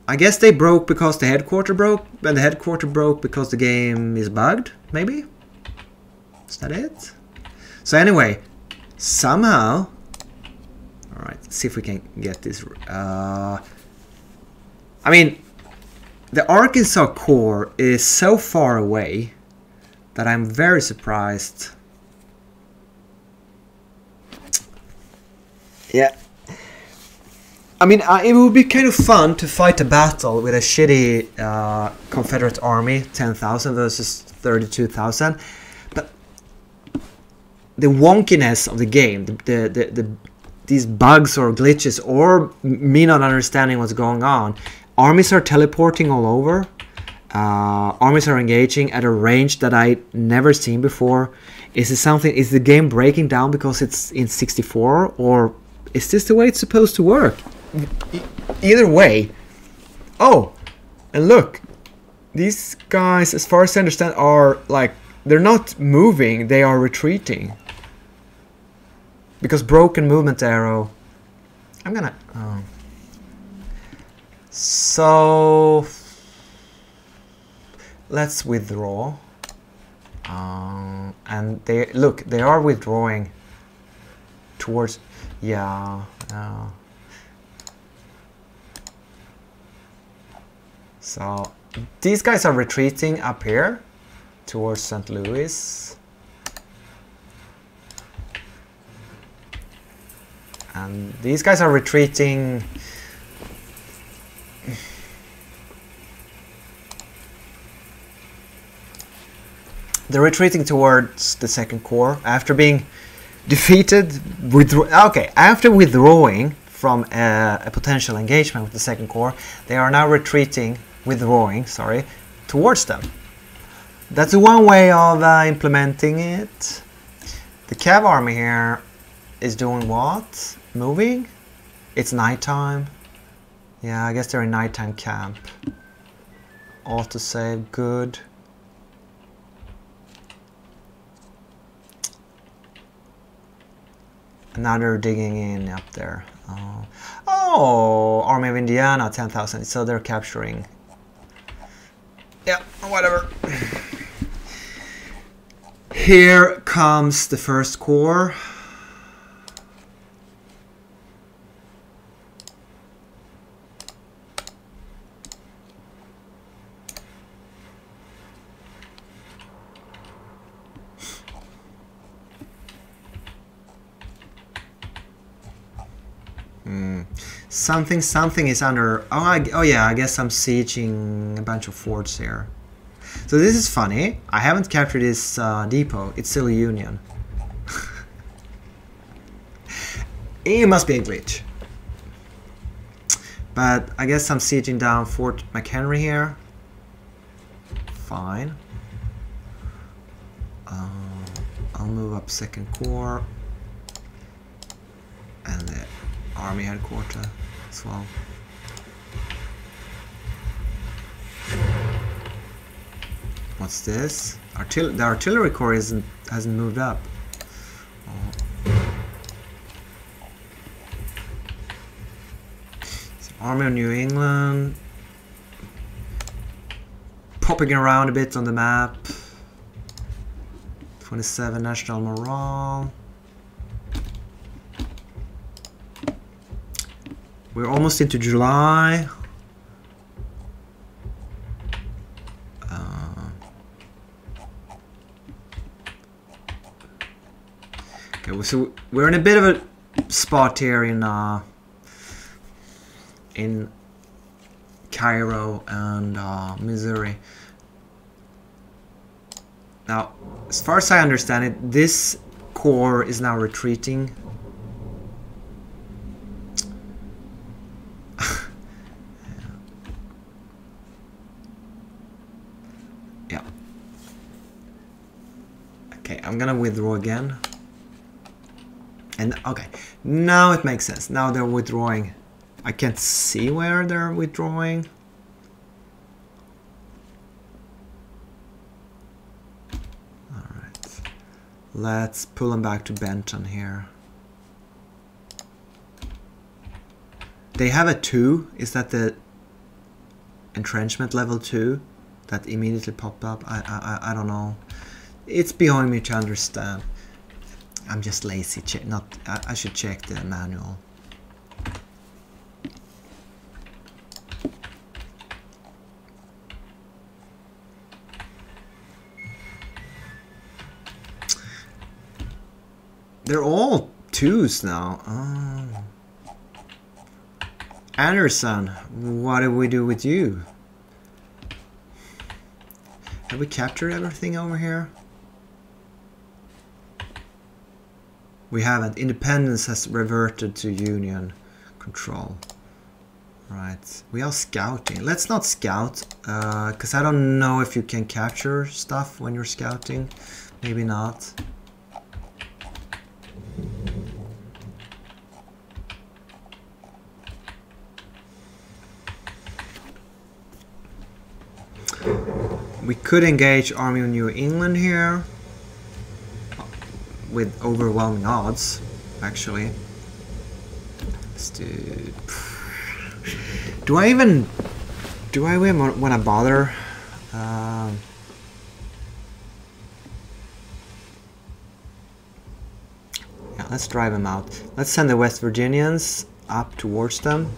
I guess they broke because the headquarters broke, and the headquarters broke because the game is bugged, maybe? Is that it? So anyway, somehow... Alright, let's see if we can get this... I mean, the Arkansas Corps is so far away that I'm very surprised. Yeah. I mean, it would be kind of fun to fight a battle with a shitty Confederate army, 10,000 versus 32,000. But the wonkiness of the game, these bugs or glitches, or me not understanding what's going on, armies are teleporting all over. Armies are engaging at a range that I never seen before. Is it something? Is the game breaking down because it's in 64, or is this the way it's supposed to work? Either way. Oh, and look, these guys, as far as I understand, are like, they're not moving; they are retreating because broken movement arrow. I'm gonna. Oh. So. Let's withdraw, and they look. They are withdrawing towards. Yeah. So these guys are retreating up here towards St. Louis, and these guys are retreating. They're retreating towards the Second Corps after being defeated. After withdrawing from a potential engagement with the Second Corps, they are now withdrawing, towards them. That's one way of implementing it. The Cav army here is doing what? Moving? It's nighttime. Yeah, I guess they're in nighttime camp. Autosave, good. Now they're digging in up there. Oh, Army of Indiana, 10,000. So they're capturing. Yeah, whatever. Here comes the First Corps. Something is under. Oh yeah, I guess I'm sieging a bunch of forts here. So this is funny. I haven't captured this depot. It's still a Union. It must be a glitch. But I guess I'm sieging down Fort McHenry here. Fine. I'll move up Second Corps and the Army headquarters as well. What's this? The artillery corps hasn't moved up. Oh. So Army of New England. hopping around a bit on the map. 27 national morale. We're almost into July. Okay, so we're in a bit of a spot here in Cairo and Missouri. Now, as far as I understand it, this corps is now retreating. Yeah. Okay, I'm gonna withdraw again. And okay, now it makes sense. Now they're withdrawing. I can't see where they're withdrawing. Alright. Let's pull them back to Benton here. They have a 2. Is that the entrenchment level 2 that immediately popped up? I don't know. It's beyond me to understand. I'm just lazy. I should check the manual. They're all 2s now. Oh. Anderson, what do we do with you? Have we captured everything over here? We haven't. Independence has reverted to Union control. Right. We are scouting. Let's not scout, because I don't know if you can capture stuff when you're scouting. Maybe not. We could engage Army of New England here. With overwhelming odds, actually. Let's do. Do I even want to bother? Yeah, let's drive them out. Let's send the West Virginians up towards them.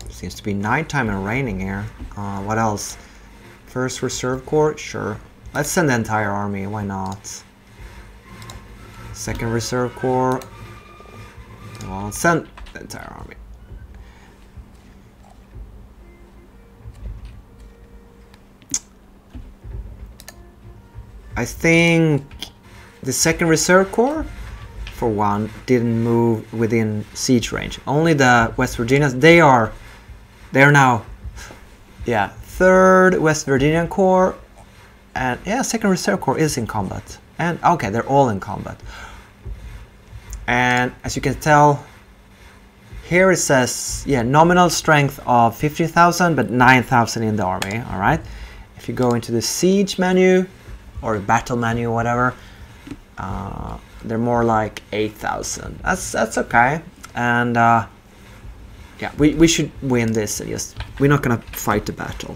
Seems to be nighttime and raining here. What else? First Reserve Corps, sure. Let's send the entire army, why not? Second Reserve Corps. Well, let's send the entire army. I think the Second Reserve Corps, for one, didn't move within siege range. Only the West Virginians, they're now, yeah, 3rd West Virginian Corps. And yeah, Second Reserve Corps is in combat. And okay, they're all in combat. And as you can tell, here it says, yeah, nominal strength of 50,000, but 9,000 in the army. All right. If you go into the siege menu or the battle menu, whatever, they're more like 8,000. That's okay. And yeah, we should win this. And just we're not gonna fight the battle.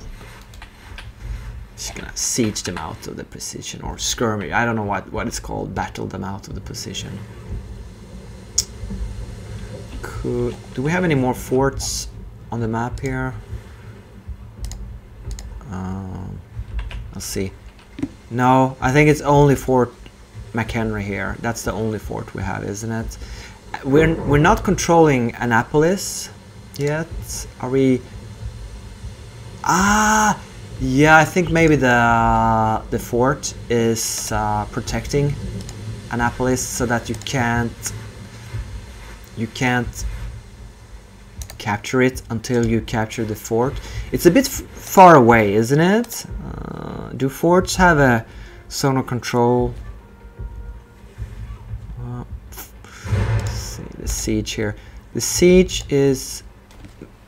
Just gonna siege them out of the position, or skirmish. I don't know what it's called. Battle them out of the position. Do we have any more forts on the map here? Let's see. No, I think it's only Fort McHenry here. That's the only fort we have, isn't it? We're not controlling Annapolis yet. Are we? Ah, yeah. I think maybe the fort is protecting Annapolis so that you can't capture it until you capture the fort. It's a bit far away, isn't it? Do forts have a zone of control? Let's see the siege here. The siege is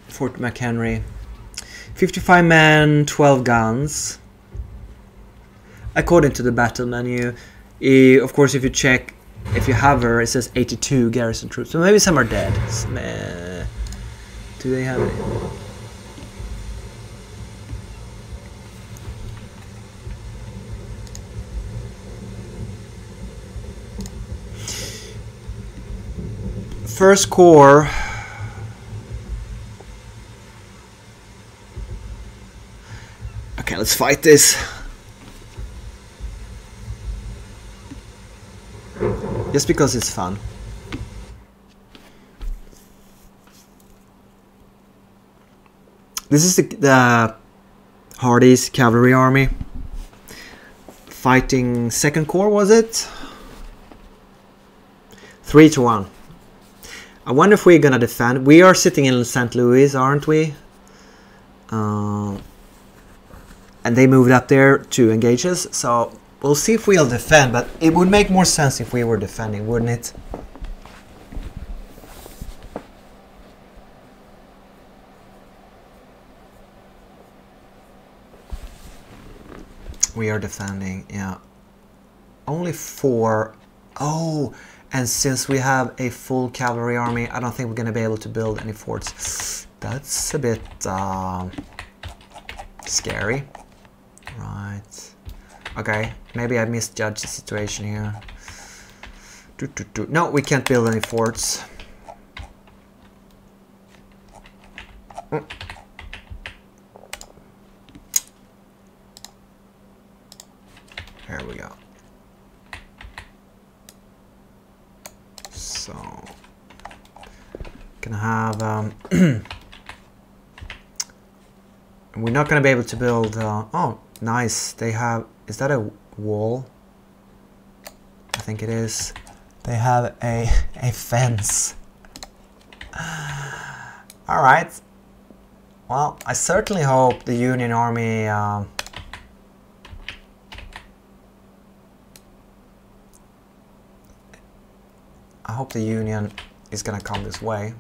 Fort McHenry. 55 men, 12 guns. According to the battle menu. Of course, if you check, if you hover, it says 82 garrison troops. So maybe some are dead. Do they have any? First corps. Okay, let's fight this. Just because it's fun. This is the Hardy's cavalry army. Fighting second corps, was it? 3-1. I wonder if we're gonna defend. We are sitting in St. Louis, aren't we? And they moved up there to engage us, so we'll see if we'll defend, but it would make more sense if we were defending, wouldn't it? We are defending, yeah. Only 4. Oh, and since we have a full cavalry army, I don't think we're going to be able to build any forts. That's a bit scary. Right. Okay, maybe I misjudged the situation here. No, we can't build any forts. Here we go. So, gonna have we're not gonna be able to build. Oh, nice. They have. Is that a wall? I think it is. They have a fence. All right. Well, I certainly hope the Union Army. I hope the Union is gonna come this way,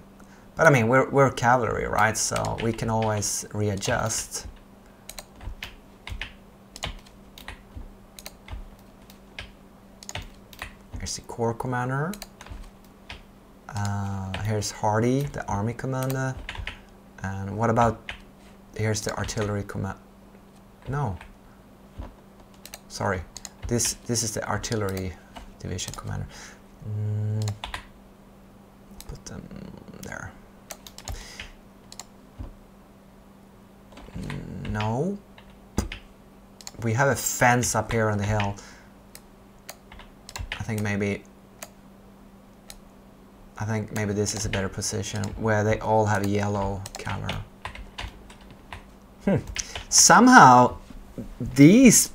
but I mean we're cavalry, right? So we can always readjust. Here's the corps commander. Here's Hardy, the army commander. And what about? Here's the artillery command. No. Sorry, this is the artillery division commander. Put them there. No. We have a fence up here on the hill. I think maybe this is a better position where they all have yellow cover. Somehow these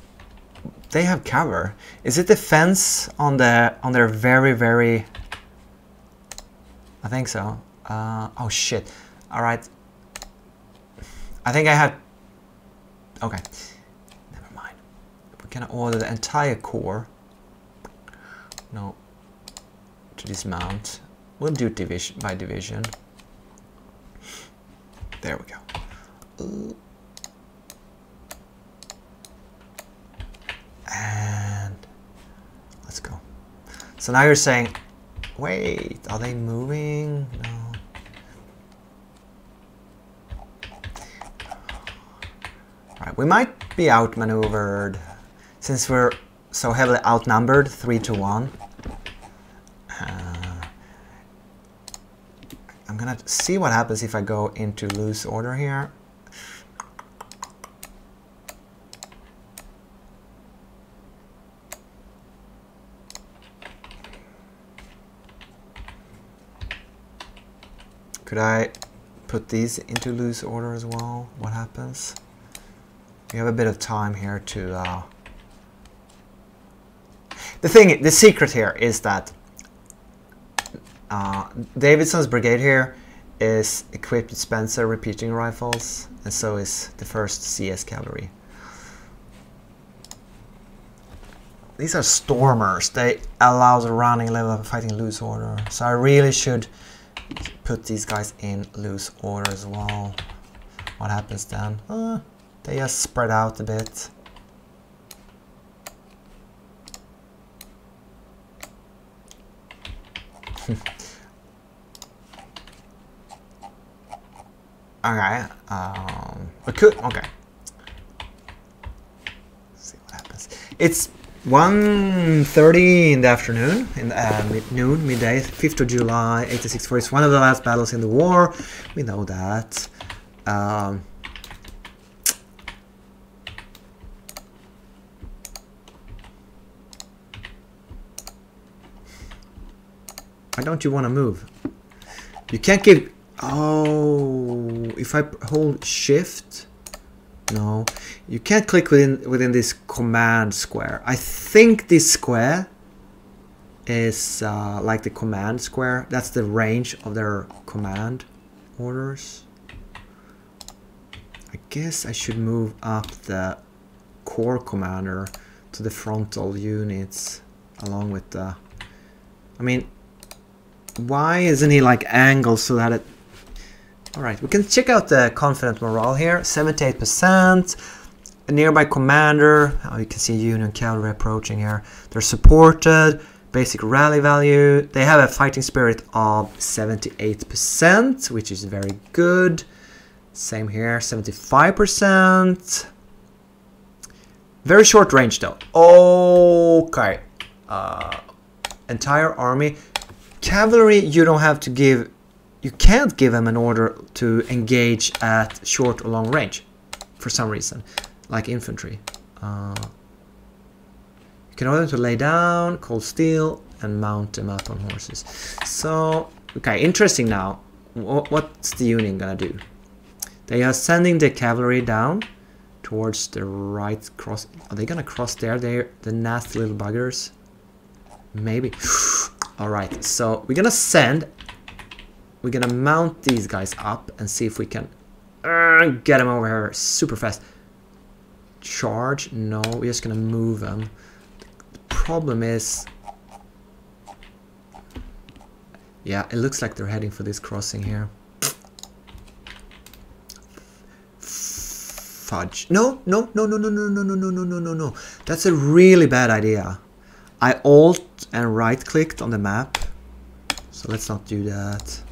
they have cover. Is it the fence on their very? I think so. Oh shit! All right. I think I had. Okay. Never mind. We're gonna order the entire corps. No. To dismount. We'll do division by division. There we go. And let's go. So now you're saying, wait, are they moving? No. Alright, we might be outmaneuvered since we're so heavily outnumbered, 3-1. I'm gonna see what happens if I go into loose order here. Could I put these into loose order as well? What happens? We have a bit of time here to... The secret here is that Davidson's brigade here is equipped with Spencer repeating rifles, and so is the 1st CS cavalry. These are stormers. They allow the running level of fighting loose order. So I really should put these guys in loose order as well. What happens then? They just spread out a bit. Okay, we could, okay. Let's see what happens. It's 1:30 in the afternoon, in noon, midday, 5th of July, 1864. It's one of the last battles in the war. We know that. Why don't you want to move? You can't give... Oh, if I hold shift... No, you can't click within this command square. I think this square is like the command square. That's the range of their command orders. I guess I should move up the corps commander to the frontal units along with the... I mean, why isn't he like angled so that it... Alright, we can check out the confident morale here, 78%. A nearby commander, oh, you can see Union cavalry approaching here. They're supported, basic rally value. They have a fighting spirit of 78%, which is very good. Same here, 75%. Very short range though. Okay. Entire army. Cavalry, you don't have to give... You can't give them an order to engage at short or long range for some reason, like infantry. You can order them to lay down, cold steel, and mount them up on horses. So, okay, interesting now. What's the Union gonna do? They are sending the cavalry down towards the right cross. Are they gonna cross there? They're the nasty little buggers. Maybe. Alright, so we're gonna send... We're gonna mount these guys up and see if we can get them over here super fast. Charge? No, we're just gonna move them. The problem is... Yeah, it looks like they're heading for this crossing here. Fudge. No. That's a really bad idea. I alt and right clicked on the map. So let's not do that.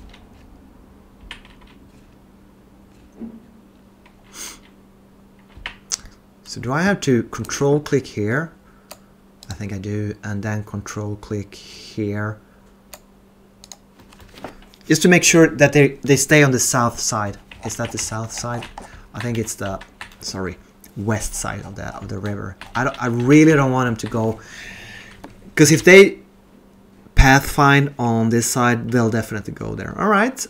So do I have to control click here? I think I do, and then control click here. Just to make sure that they stay on the south side. Is that the south side? I think it's the, sorry, west side of the river. I really don't want them to go, because if they pathfind on this side, they'll definitely go there. All right.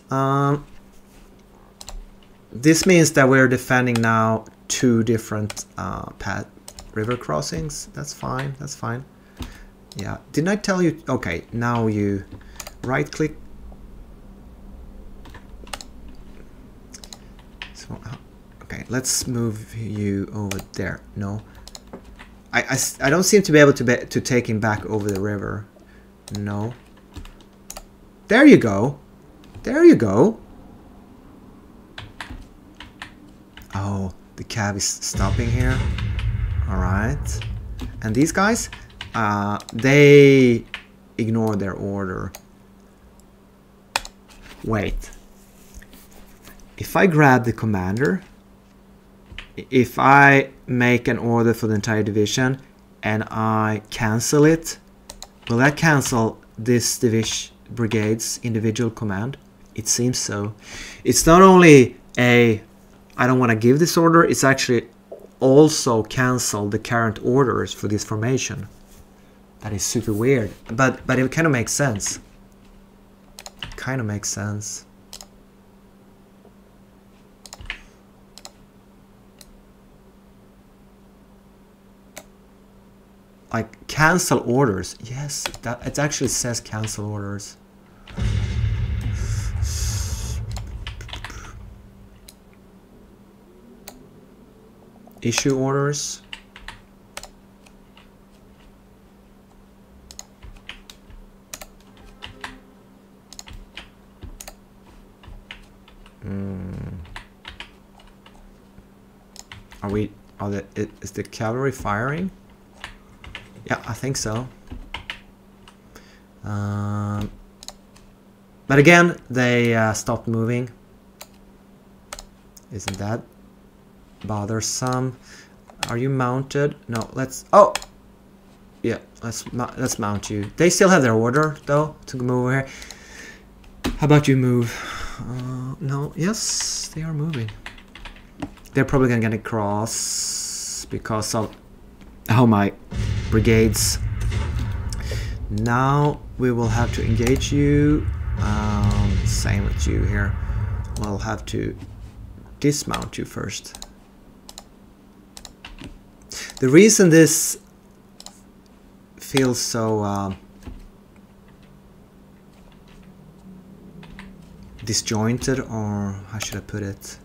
This means that we're defending now 2 different river crossings. That's fine. That's fine. Yeah. Didn't I tell you? Okay. Now you right click. So okay. Let's move you over there. No. I don't seem to be able to take him back over the river. No. There you go. There you go. Oh. The cab is stopping here. Alright. And these guys, they ignore their order. Wait. If I grab the commander, if I make an order for the entire division and I cancel it, will that cancel this brigade's individual command? It seems so. It's not only a I don't want to give this order, it's actually also cancel the current orders for this formation. That is super weird, but it kind of makes sense. Kind of makes sense. Like cancel orders. Yes, it actually says cancel orders. Issue orders. Is the cavalry firing? Yeah, I think so. But again, they stopped moving. Isn't that bothersome? Are you mounted? No, let's... Oh! Yeah, let's mount you. They still have their order though to move over here. How about you move? No, yes, they are moving. They're probably gonna get across because of how my brigades. Now we will have to engage you. Same with you here. We'll have to dismount you first. The reason this feels so disjointed, or how should I put it,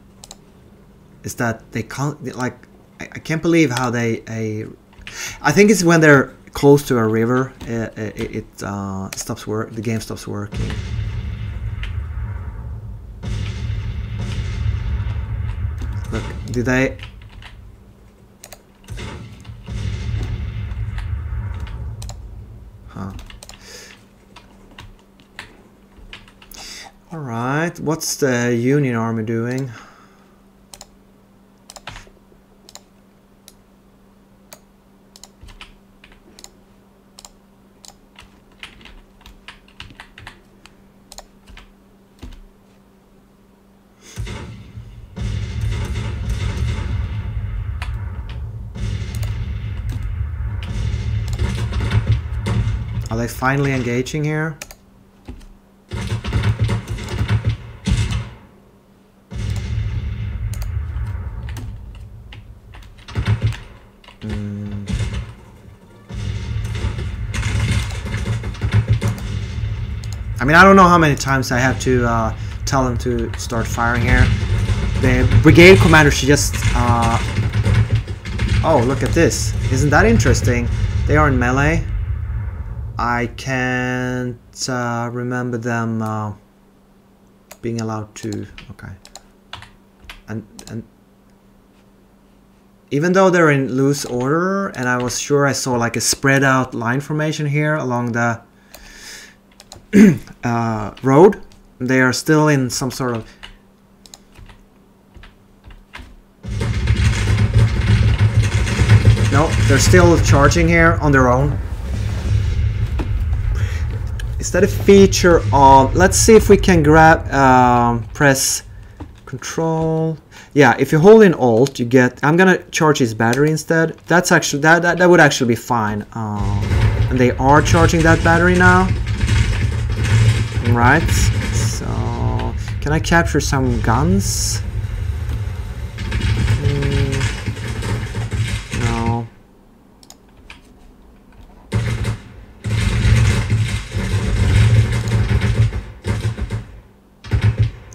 is that they can't, like, I can't believe how they I think it's when they're close to a river, it stops work. The game stops working. Look, did they? Huh. All right. What's the Union army doing? Are they finally engaging here? I mean, I don't know how many times I have to tell them to start firing here. The brigade commander should just... Oh, look at this. Isn't that interesting? They are in melee. I can't remember them being allowed to... Okay. And even though they're in loose order, and I was sure I saw like a spread out line formation here along the road, they are still in some sort of... No, they're still charging here on their own. Is that a feature of... Let's see if we can grab... press Control... Yeah, if you hold in Alt, you get... I'm gonna charge his battery instead. That's actually... That would actually be fine. And they are charging that battery now. Right. So... Can I capture some guns? No.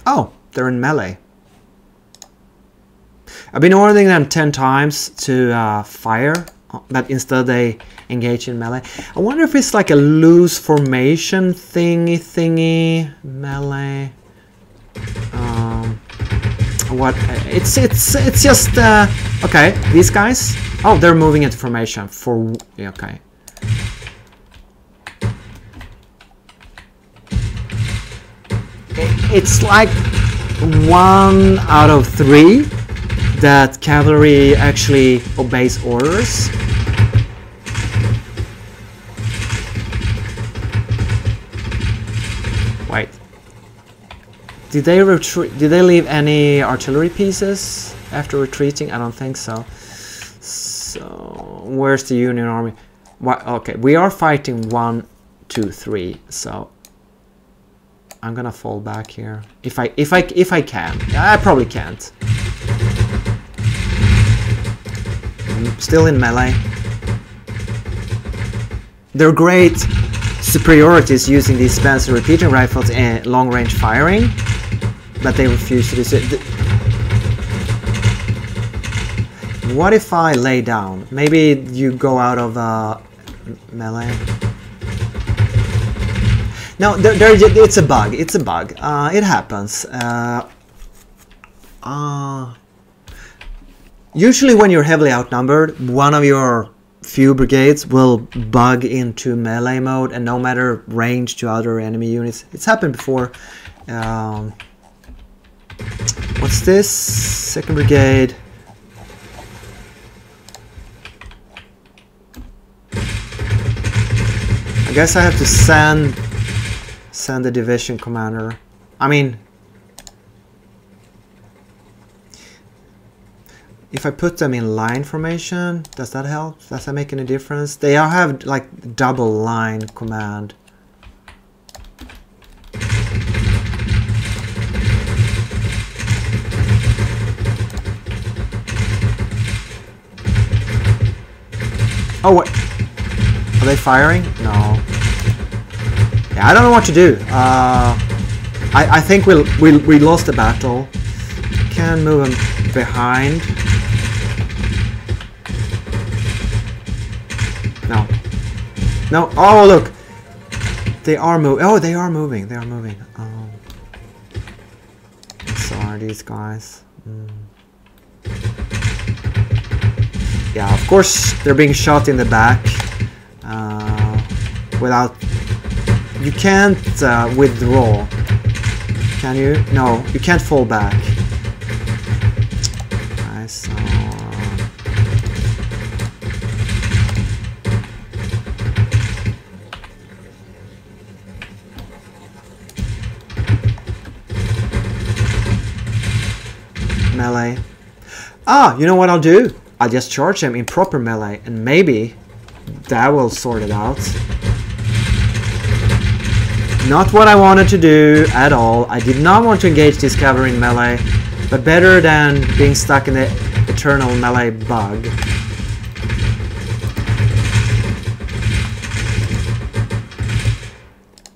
Oh, they're in melee. I've been ordering them 10 times to fire, but instead they engage in melee. I wonder if it's like a loose formation thingy, melee. What? It's just okay. These guys. Oh, they're moving into formation for... Okay. It's like 1 out of 3 that cavalry actually obeys orders. Wait. Did they retreat? Did they leave any artillery pieces after retreating? I don't think so. So where's the Union army? What? Okay, we are fighting 1, 2, 3. So I'm gonna fall back here if I can. I probably can't. I'm still in melee. They're great superiorities using these Spencer repeating rifles and long-range firing, but they refuse to do so. What if I lay down? Maybe you go out of melee. No, it's a bug. It's a bug. It happens. Usually when you're heavily outnumbered, one of your few brigades will bug into melee mode, and no matter range to other enemy units. It's happened before. What's this? 2nd Brigade. guess I have to send the division commander. I mean, if I put them in line formation, does that help? Does that make any difference? They all have like double line command. Oh, what? Are they firing? No. Yeah, I don't know what to do. I think we lost the battle. Can move them behind. No. No. Oh, look. They are moving. Oh, they are moving. They are moving. Oh. Sorry, these guys. Yeah, of course they're being shot in the back. Without... You can't withdraw. Can you? No, you can't fall back. Okay, so... melee. Ah, you know what I'll do? I'll just charge him in proper melee, and maybe that will sort it out. Not what I wanted to do at all. I did not want to engage this cavalry in melee, but better than being stuck in the eternal melee bug.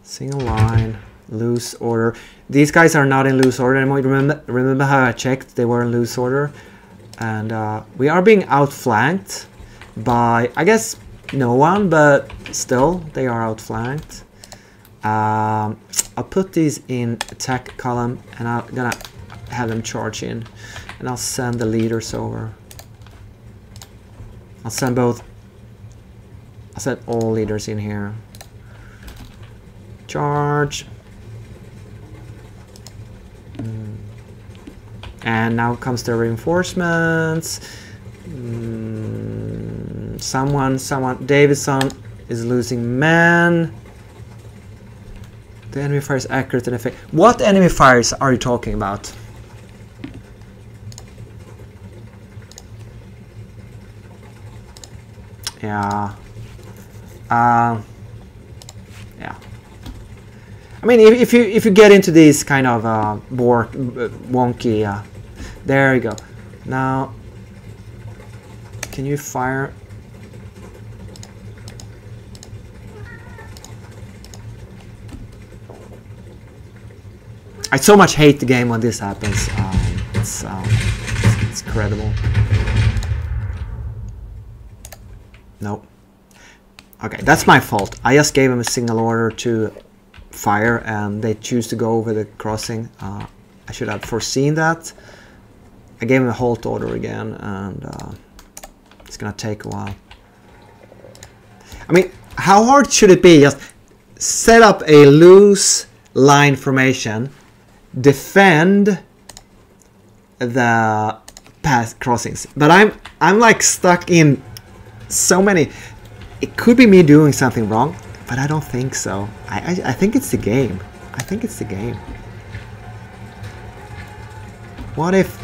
Single line, loose order. These guys are not in loose order anymore. Remember how I checked? They were in loose order. And we are being outflanked by, I guess, no one, but still, they are outflanked. I'll put these in attack column, and I'm gonna have them charge in, and I'll send the leaders over. I'll send all leaders in here. Charge. And now comes the reinforcements. Davidson is losing men. The enemy fire is accurate and effective. What enemy fires are you talking about? Yeah. Yeah. I mean, if you get into these kind of wonky, there you go. Now, can you fire? I so much hate the game when this happens. It's incredible. Nope. Okay, that's my fault. I just gave him a signal order to fire, and they choose to go over the crossing. I should have foreseen that. I gave him a halt order again, and it's gonna take a while. I mean, how hard should it be? Just set up a loose line formation, defend the path crossings. But I'm like stuck in so many. It could be me doing something wrong, but I don't think so. I think it's the game. I think it's the game. What if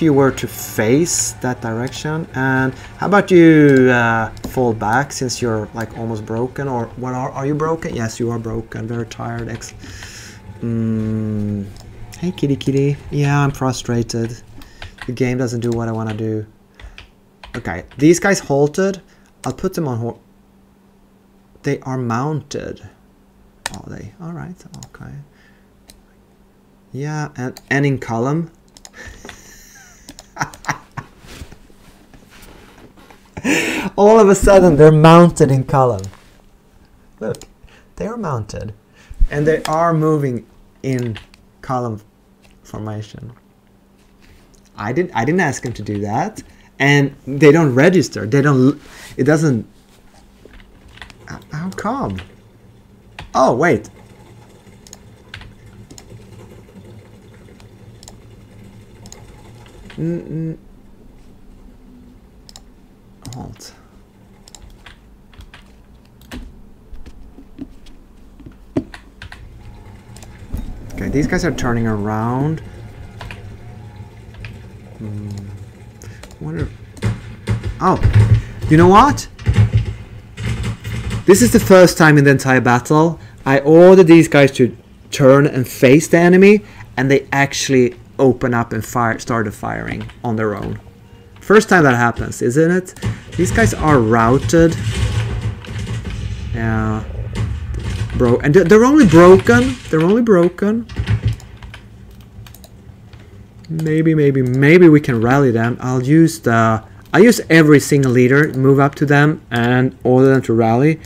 you were to face that direction? And how about you fall back, since you're like almost broken? Or what are you broken? Yes, you are broken. Very tired. Hey kitty kitty. Yeah, I'm frustrated. The game doesn't do what I want to do. Okay, these guys halted. I'll put them on they are mounted. Oh, they? Alright, okay. Yeah, and in column. All of a sudden, they're mounted in column. Look, they are mounted. And they are moving in column formation. I didn't ask them to do that. And they don't register. They don't. It doesn't. How come? Oh wait. Halt. Okay, these guys are turning around. Wonder. Oh, you know what? This is the first time in the entire battle I ordered these guys to turn and face the enemy, and they actually open up and started firing on their own. First time that happens, isn't it? These guys are routed. Yeah. Bro, and they're only broken. They're only broken. Maybe we can rally them. I use every single leader, move up to them and order them to rally.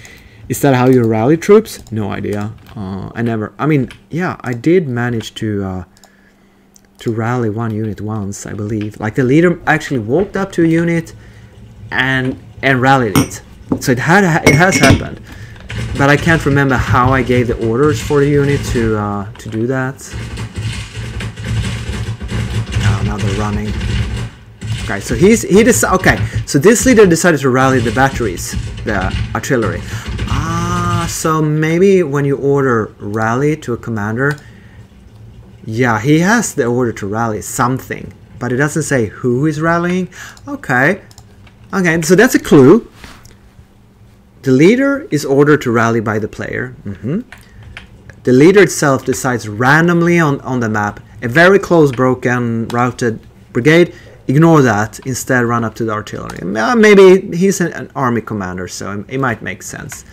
Is that how you rally troops? No idea. I mean, yeah, I did manage to rally one unit once, I believe. Like the leader actually walked up to a unit and rallied it. So it has happened. But I can't remember how I gave the orders for the unit to do that. Oh, now they're running. Okay, so okay. So this leader decided to rally the batteries, the artillery. So maybe when you order rally to a commander, yeah, he has the order to rally something, but it doesn't say who is rallying. Okay, so that's a clue. The leader is ordered to rally by the player. The leader itself decides randomly on the map. A very close, broken, routed brigade. Ignore that. Instead, run up to the artillery. Maybe he's an army commander, so it might make sense.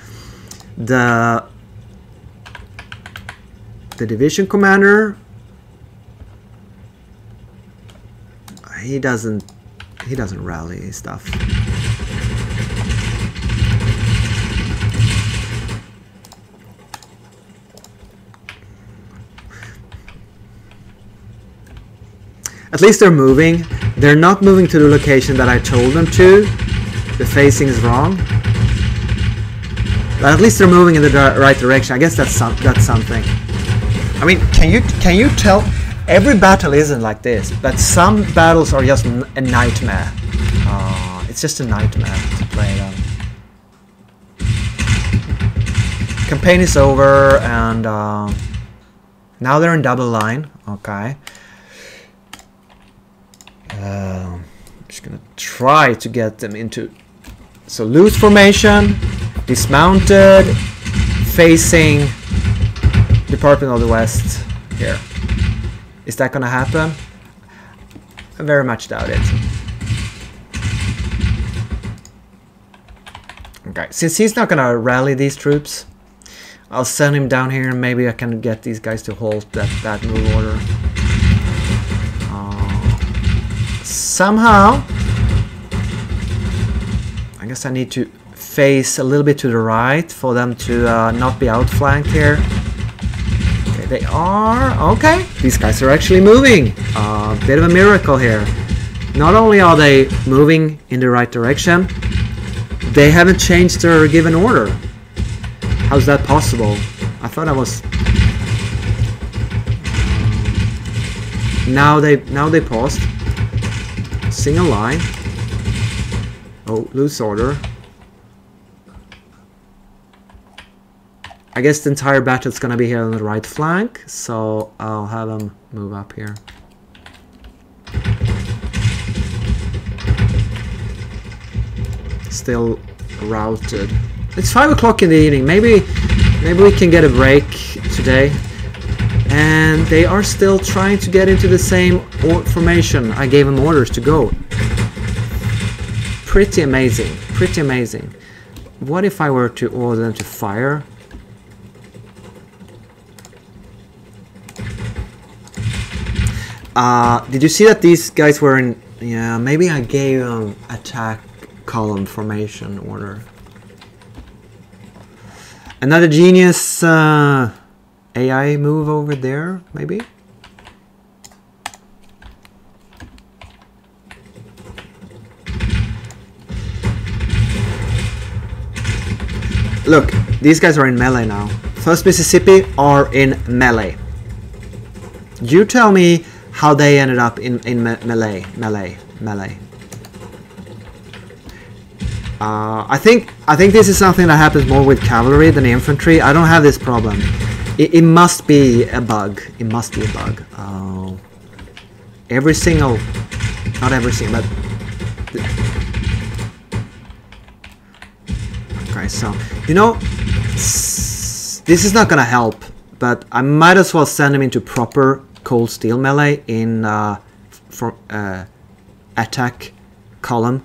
The division commander, he doesn't rally stuff. At least they're moving. They're not moving to the location that I told them to. The facing is wrong. But at least they're moving in the right direction. I guess that's something. I mean, can you tell? Every battle isn't like this, but some battles are just a nightmare. It's just a nightmare to play them. Campaign is over, and now they're in double line. Okay. I'm just gonna try to get them into loose formation, dismounted, facing Department of the West here. Is that gonna happen? I very much doubt it. Okay, since he's not gonna rally these troops, I'll send him down here and maybe I can get these guys to halt that move order. Somehow, I guess I need to face a little bit to the right for them to not be outflanked here. Okay, they are. Okay, these guys are actually moving. Bit of a miracle here. Not only are they moving in the right direction, they haven't changed their given order. How's that possible? I thought I was. Now they paused. Single line. Oh, loose order. I guess the entire battle's gonna be here on the right flank, so I'll have them move up here. Still routed. It's 5 o'clock in the evening. Maybe we can get a break today. And they are still trying to get into the same formation I gave them orders to go. Pretty amazing. Pretty amazing. What if I were to order them to fire? Did you see that these guys were in... Yeah, maybe I gave them attack column formation order. Another genius... AI move over there, maybe? Look, these guys are in melee now. 1st Mississippi are in melee. You tell me how they ended up in melee. I think this is something that happens more with cavalry than infantry. I don't have this problem. It must be a bug. It must be a bug. Every single, not every single, but okay. So you know, this is not gonna help, but I might as well send him into proper cold steel melee in attack column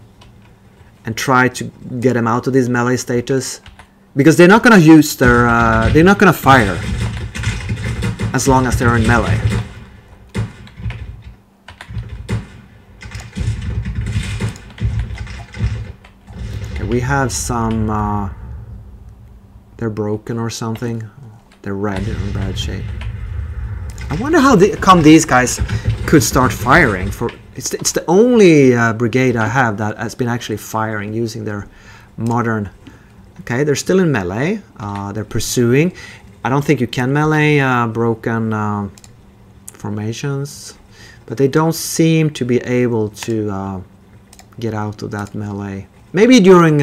and try to get him out of this melee status, because they're not gonna use their they're not gonna fire as long as they're in melee. Okay, we have some they're broken or something. They're red, in bad shape. I wonder how come these guys could start firing. It's the only brigade I have that has been actually firing using their modern. Okay, they're still in melee. They're pursuing. I don't think you can melee broken formations, but they don't seem to be able to get out of that melee. Maybe during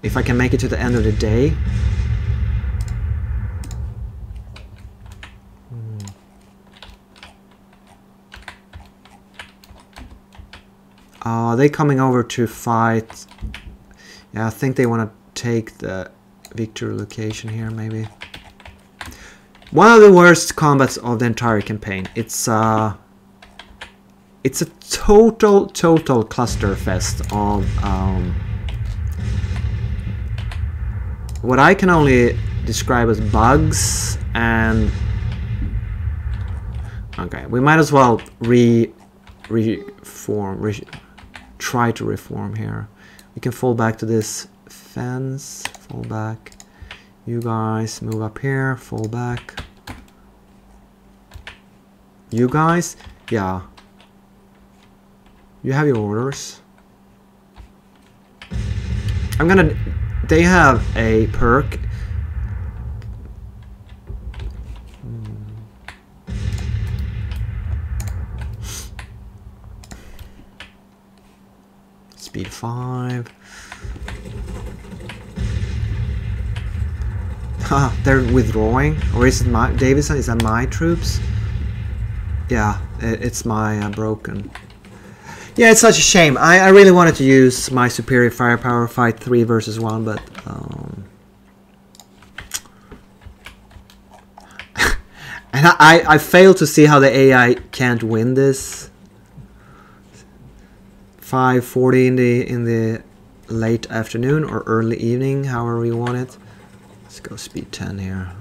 if I can make it to the end of the day. Are they coming over to fight? Yeah, I think they want to take the victory location here, maybe. One of the worst combats of the entire campaign. It's a total cluster fest of what I can only describe as bugs, and okay, we might as well try to reform here. We can fall back to this fence, fall back. You guys move up here, fall back. You guys, yeah. You have your orders. They have a perk. Speed 5. They're withdrawing. Or is it my Davidson? Is that my troops? Yeah, it's my broken. Yeah, it's such a shame. I really wanted to use my superior firepower, fight 3 versus 1, but and I failed to see how the AI can't win this. 5:40 in the late afternoon or early evening, however you want it. Let's go speed 10 here.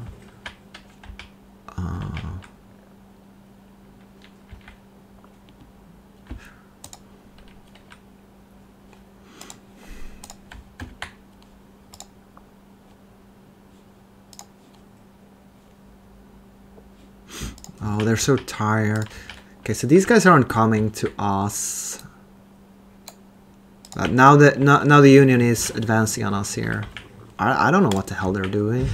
Oh, they're so tired. Okay, so these guys aren't coming to us. But now the Union is advancing on us here. I don't know what the hell they're doing.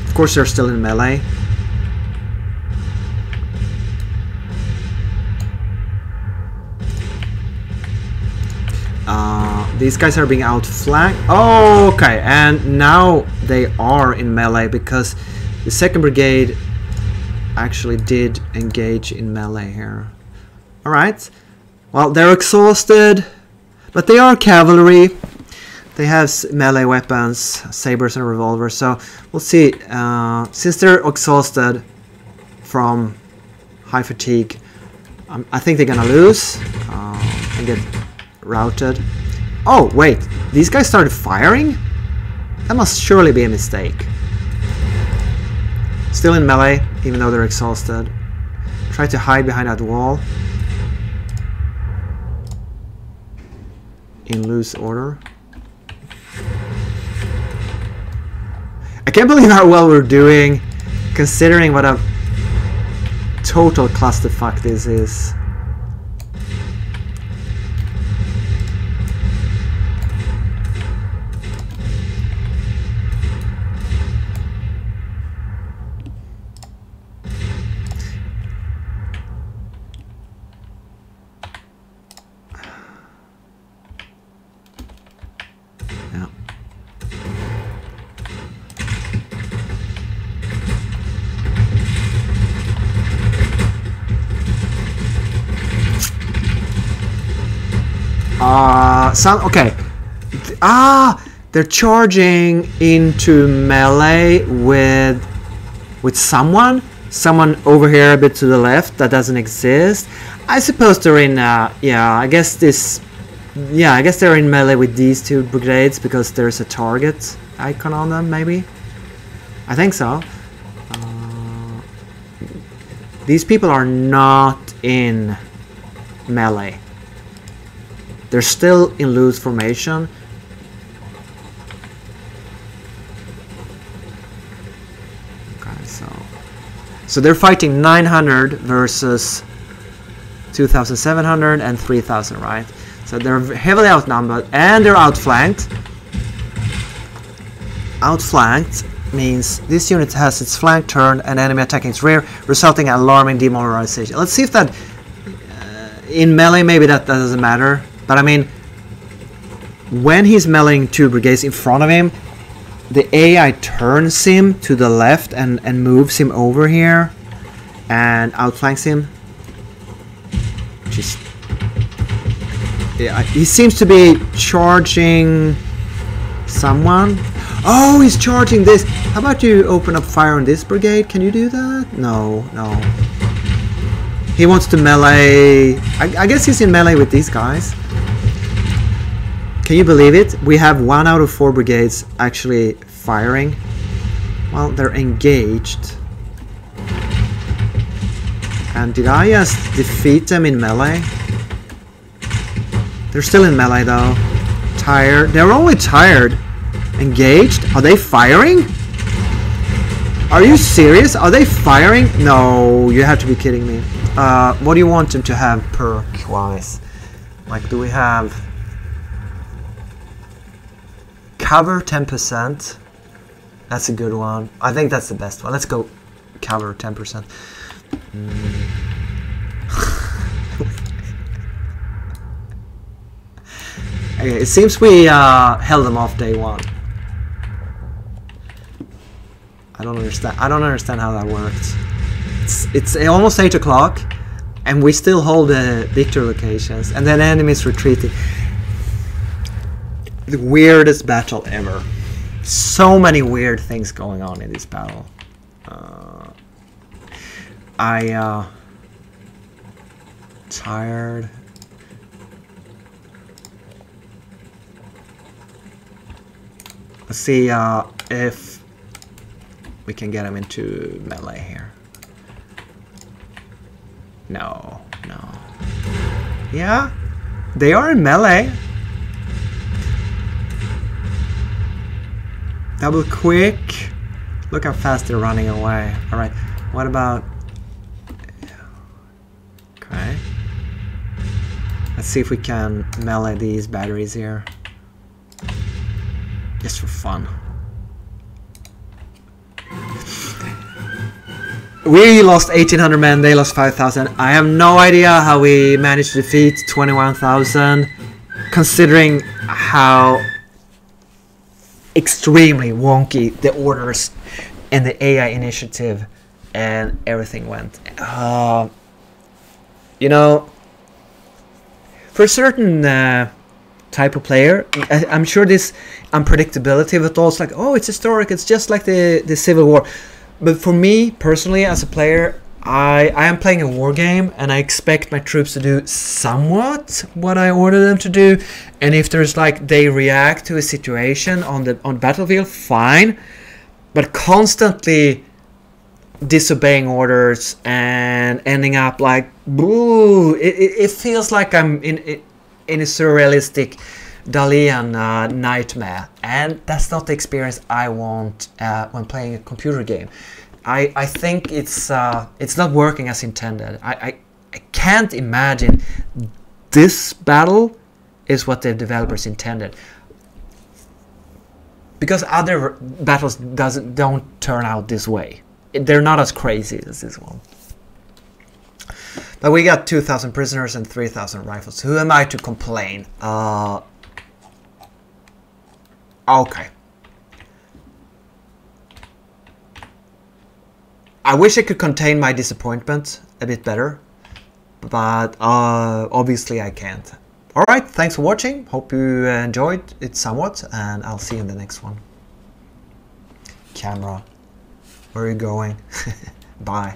Of course, they're still in melee. These guys are being outflanked. Oh, okay, and now they are in melee because the 2nd Brigade actually did engage in melee here. Alright. Well, they're exhausted, but they are cavalry. They have melee weapons, sabers and revolvers, so we'll see. Since they're exhausted from high fatigue, I think they're gonna lose and get routed. Oh, wait, these guys started firing? That must surely be a mistake. Still in melee, even though they're exhausted. Try to hide behind that wall. In loose order. I can't believe how well we're doing, considering what a total clusterfuck this is. Okay. They're charging into melee with someone over here a bit to the left that doesn't exist. I suppose they're in yeah, I guess they're in melee with these two brigades because there's a target icon on them, maybe. I think so. These people are not in melee. They're still in loose formation. Okay, so they're fighting 900 versus 2,700 and 3,000, right? So they're heavily outnumbered and they're outflanked. Outflanked means this unit has its flank turned and enemy attacking its rear, resulting in alarming demoralization. Let's see if that in melee maybe that doesn't matter, but I mean when he's meleeing two brigades in front of him, the AI turns him to the left and moves him over here and outflanks him. Just yeah, he seems to be charging someone. Oh, he's charging this. How about you open up fire on this brigade? Can you do that? No, no. He wants to melee. I guess he's in melee with these guys. Can you believe it? We have 1 out of 4 brigades actually firing. Well, they're engaged. And did I just defeat them in melee? They're still in melee though. Tired. They're only tired. Engaged? Are they firing? Are you serious? Are they firing? No, you have to be kidding me. What do you want them to have perk-wise? Like, do we have cover 10%? That's a good one. I think that's the best one. Let's go cover 10%. Okay, it seems we held them off day one. I don't understand. I don't understand how that worked. It's almost 8 o'clock, and we still hold the victory locations, and then enemies retreating. The weirdest battle ever. So many weird things going on in this battle. Tired. Let's see if we can get him into melee here. No, no. Yeah, they are in melee. Double quick. Look how fast they're running away. Alright, what about... Okay. Let's see if we can melee these batteries here. Just for fun. We lost 1,800 men, they lost 5,000. I have no idea how we managed to defeat 21,000, considering how extremely wonky the orders and the AI initiative and everything went. You know, for a certain type of player, I'm sure this unpredictability of it all is like, oh, it's historic, it's just like the Civil War. But for me personally, as a player, I am playing a war game, and I expect my troops to do somewhat what I order them to do. And if there's like they react to a situation on the battlefield, fine. But constantly disobeying orders and ending up like, boo, it feels like I'm in a surrealistic Dalian nightmare, and that's not the experience I want when playing a computer game. I think it's not working as intended. I can't imagine this battle is what the developers intended, because other battles don't turn out this way. They're not as crazy as this one. But we got 2,000 prisoners and 3,000 rifles. Who am I to complain? Okay. I wish I could contain my disappointment a bit better, but obviously I can't. All right, thanks for watching. Hope you enjoyed it somewhat, and I'll see you in the next one. Camera, where are you going? Bye.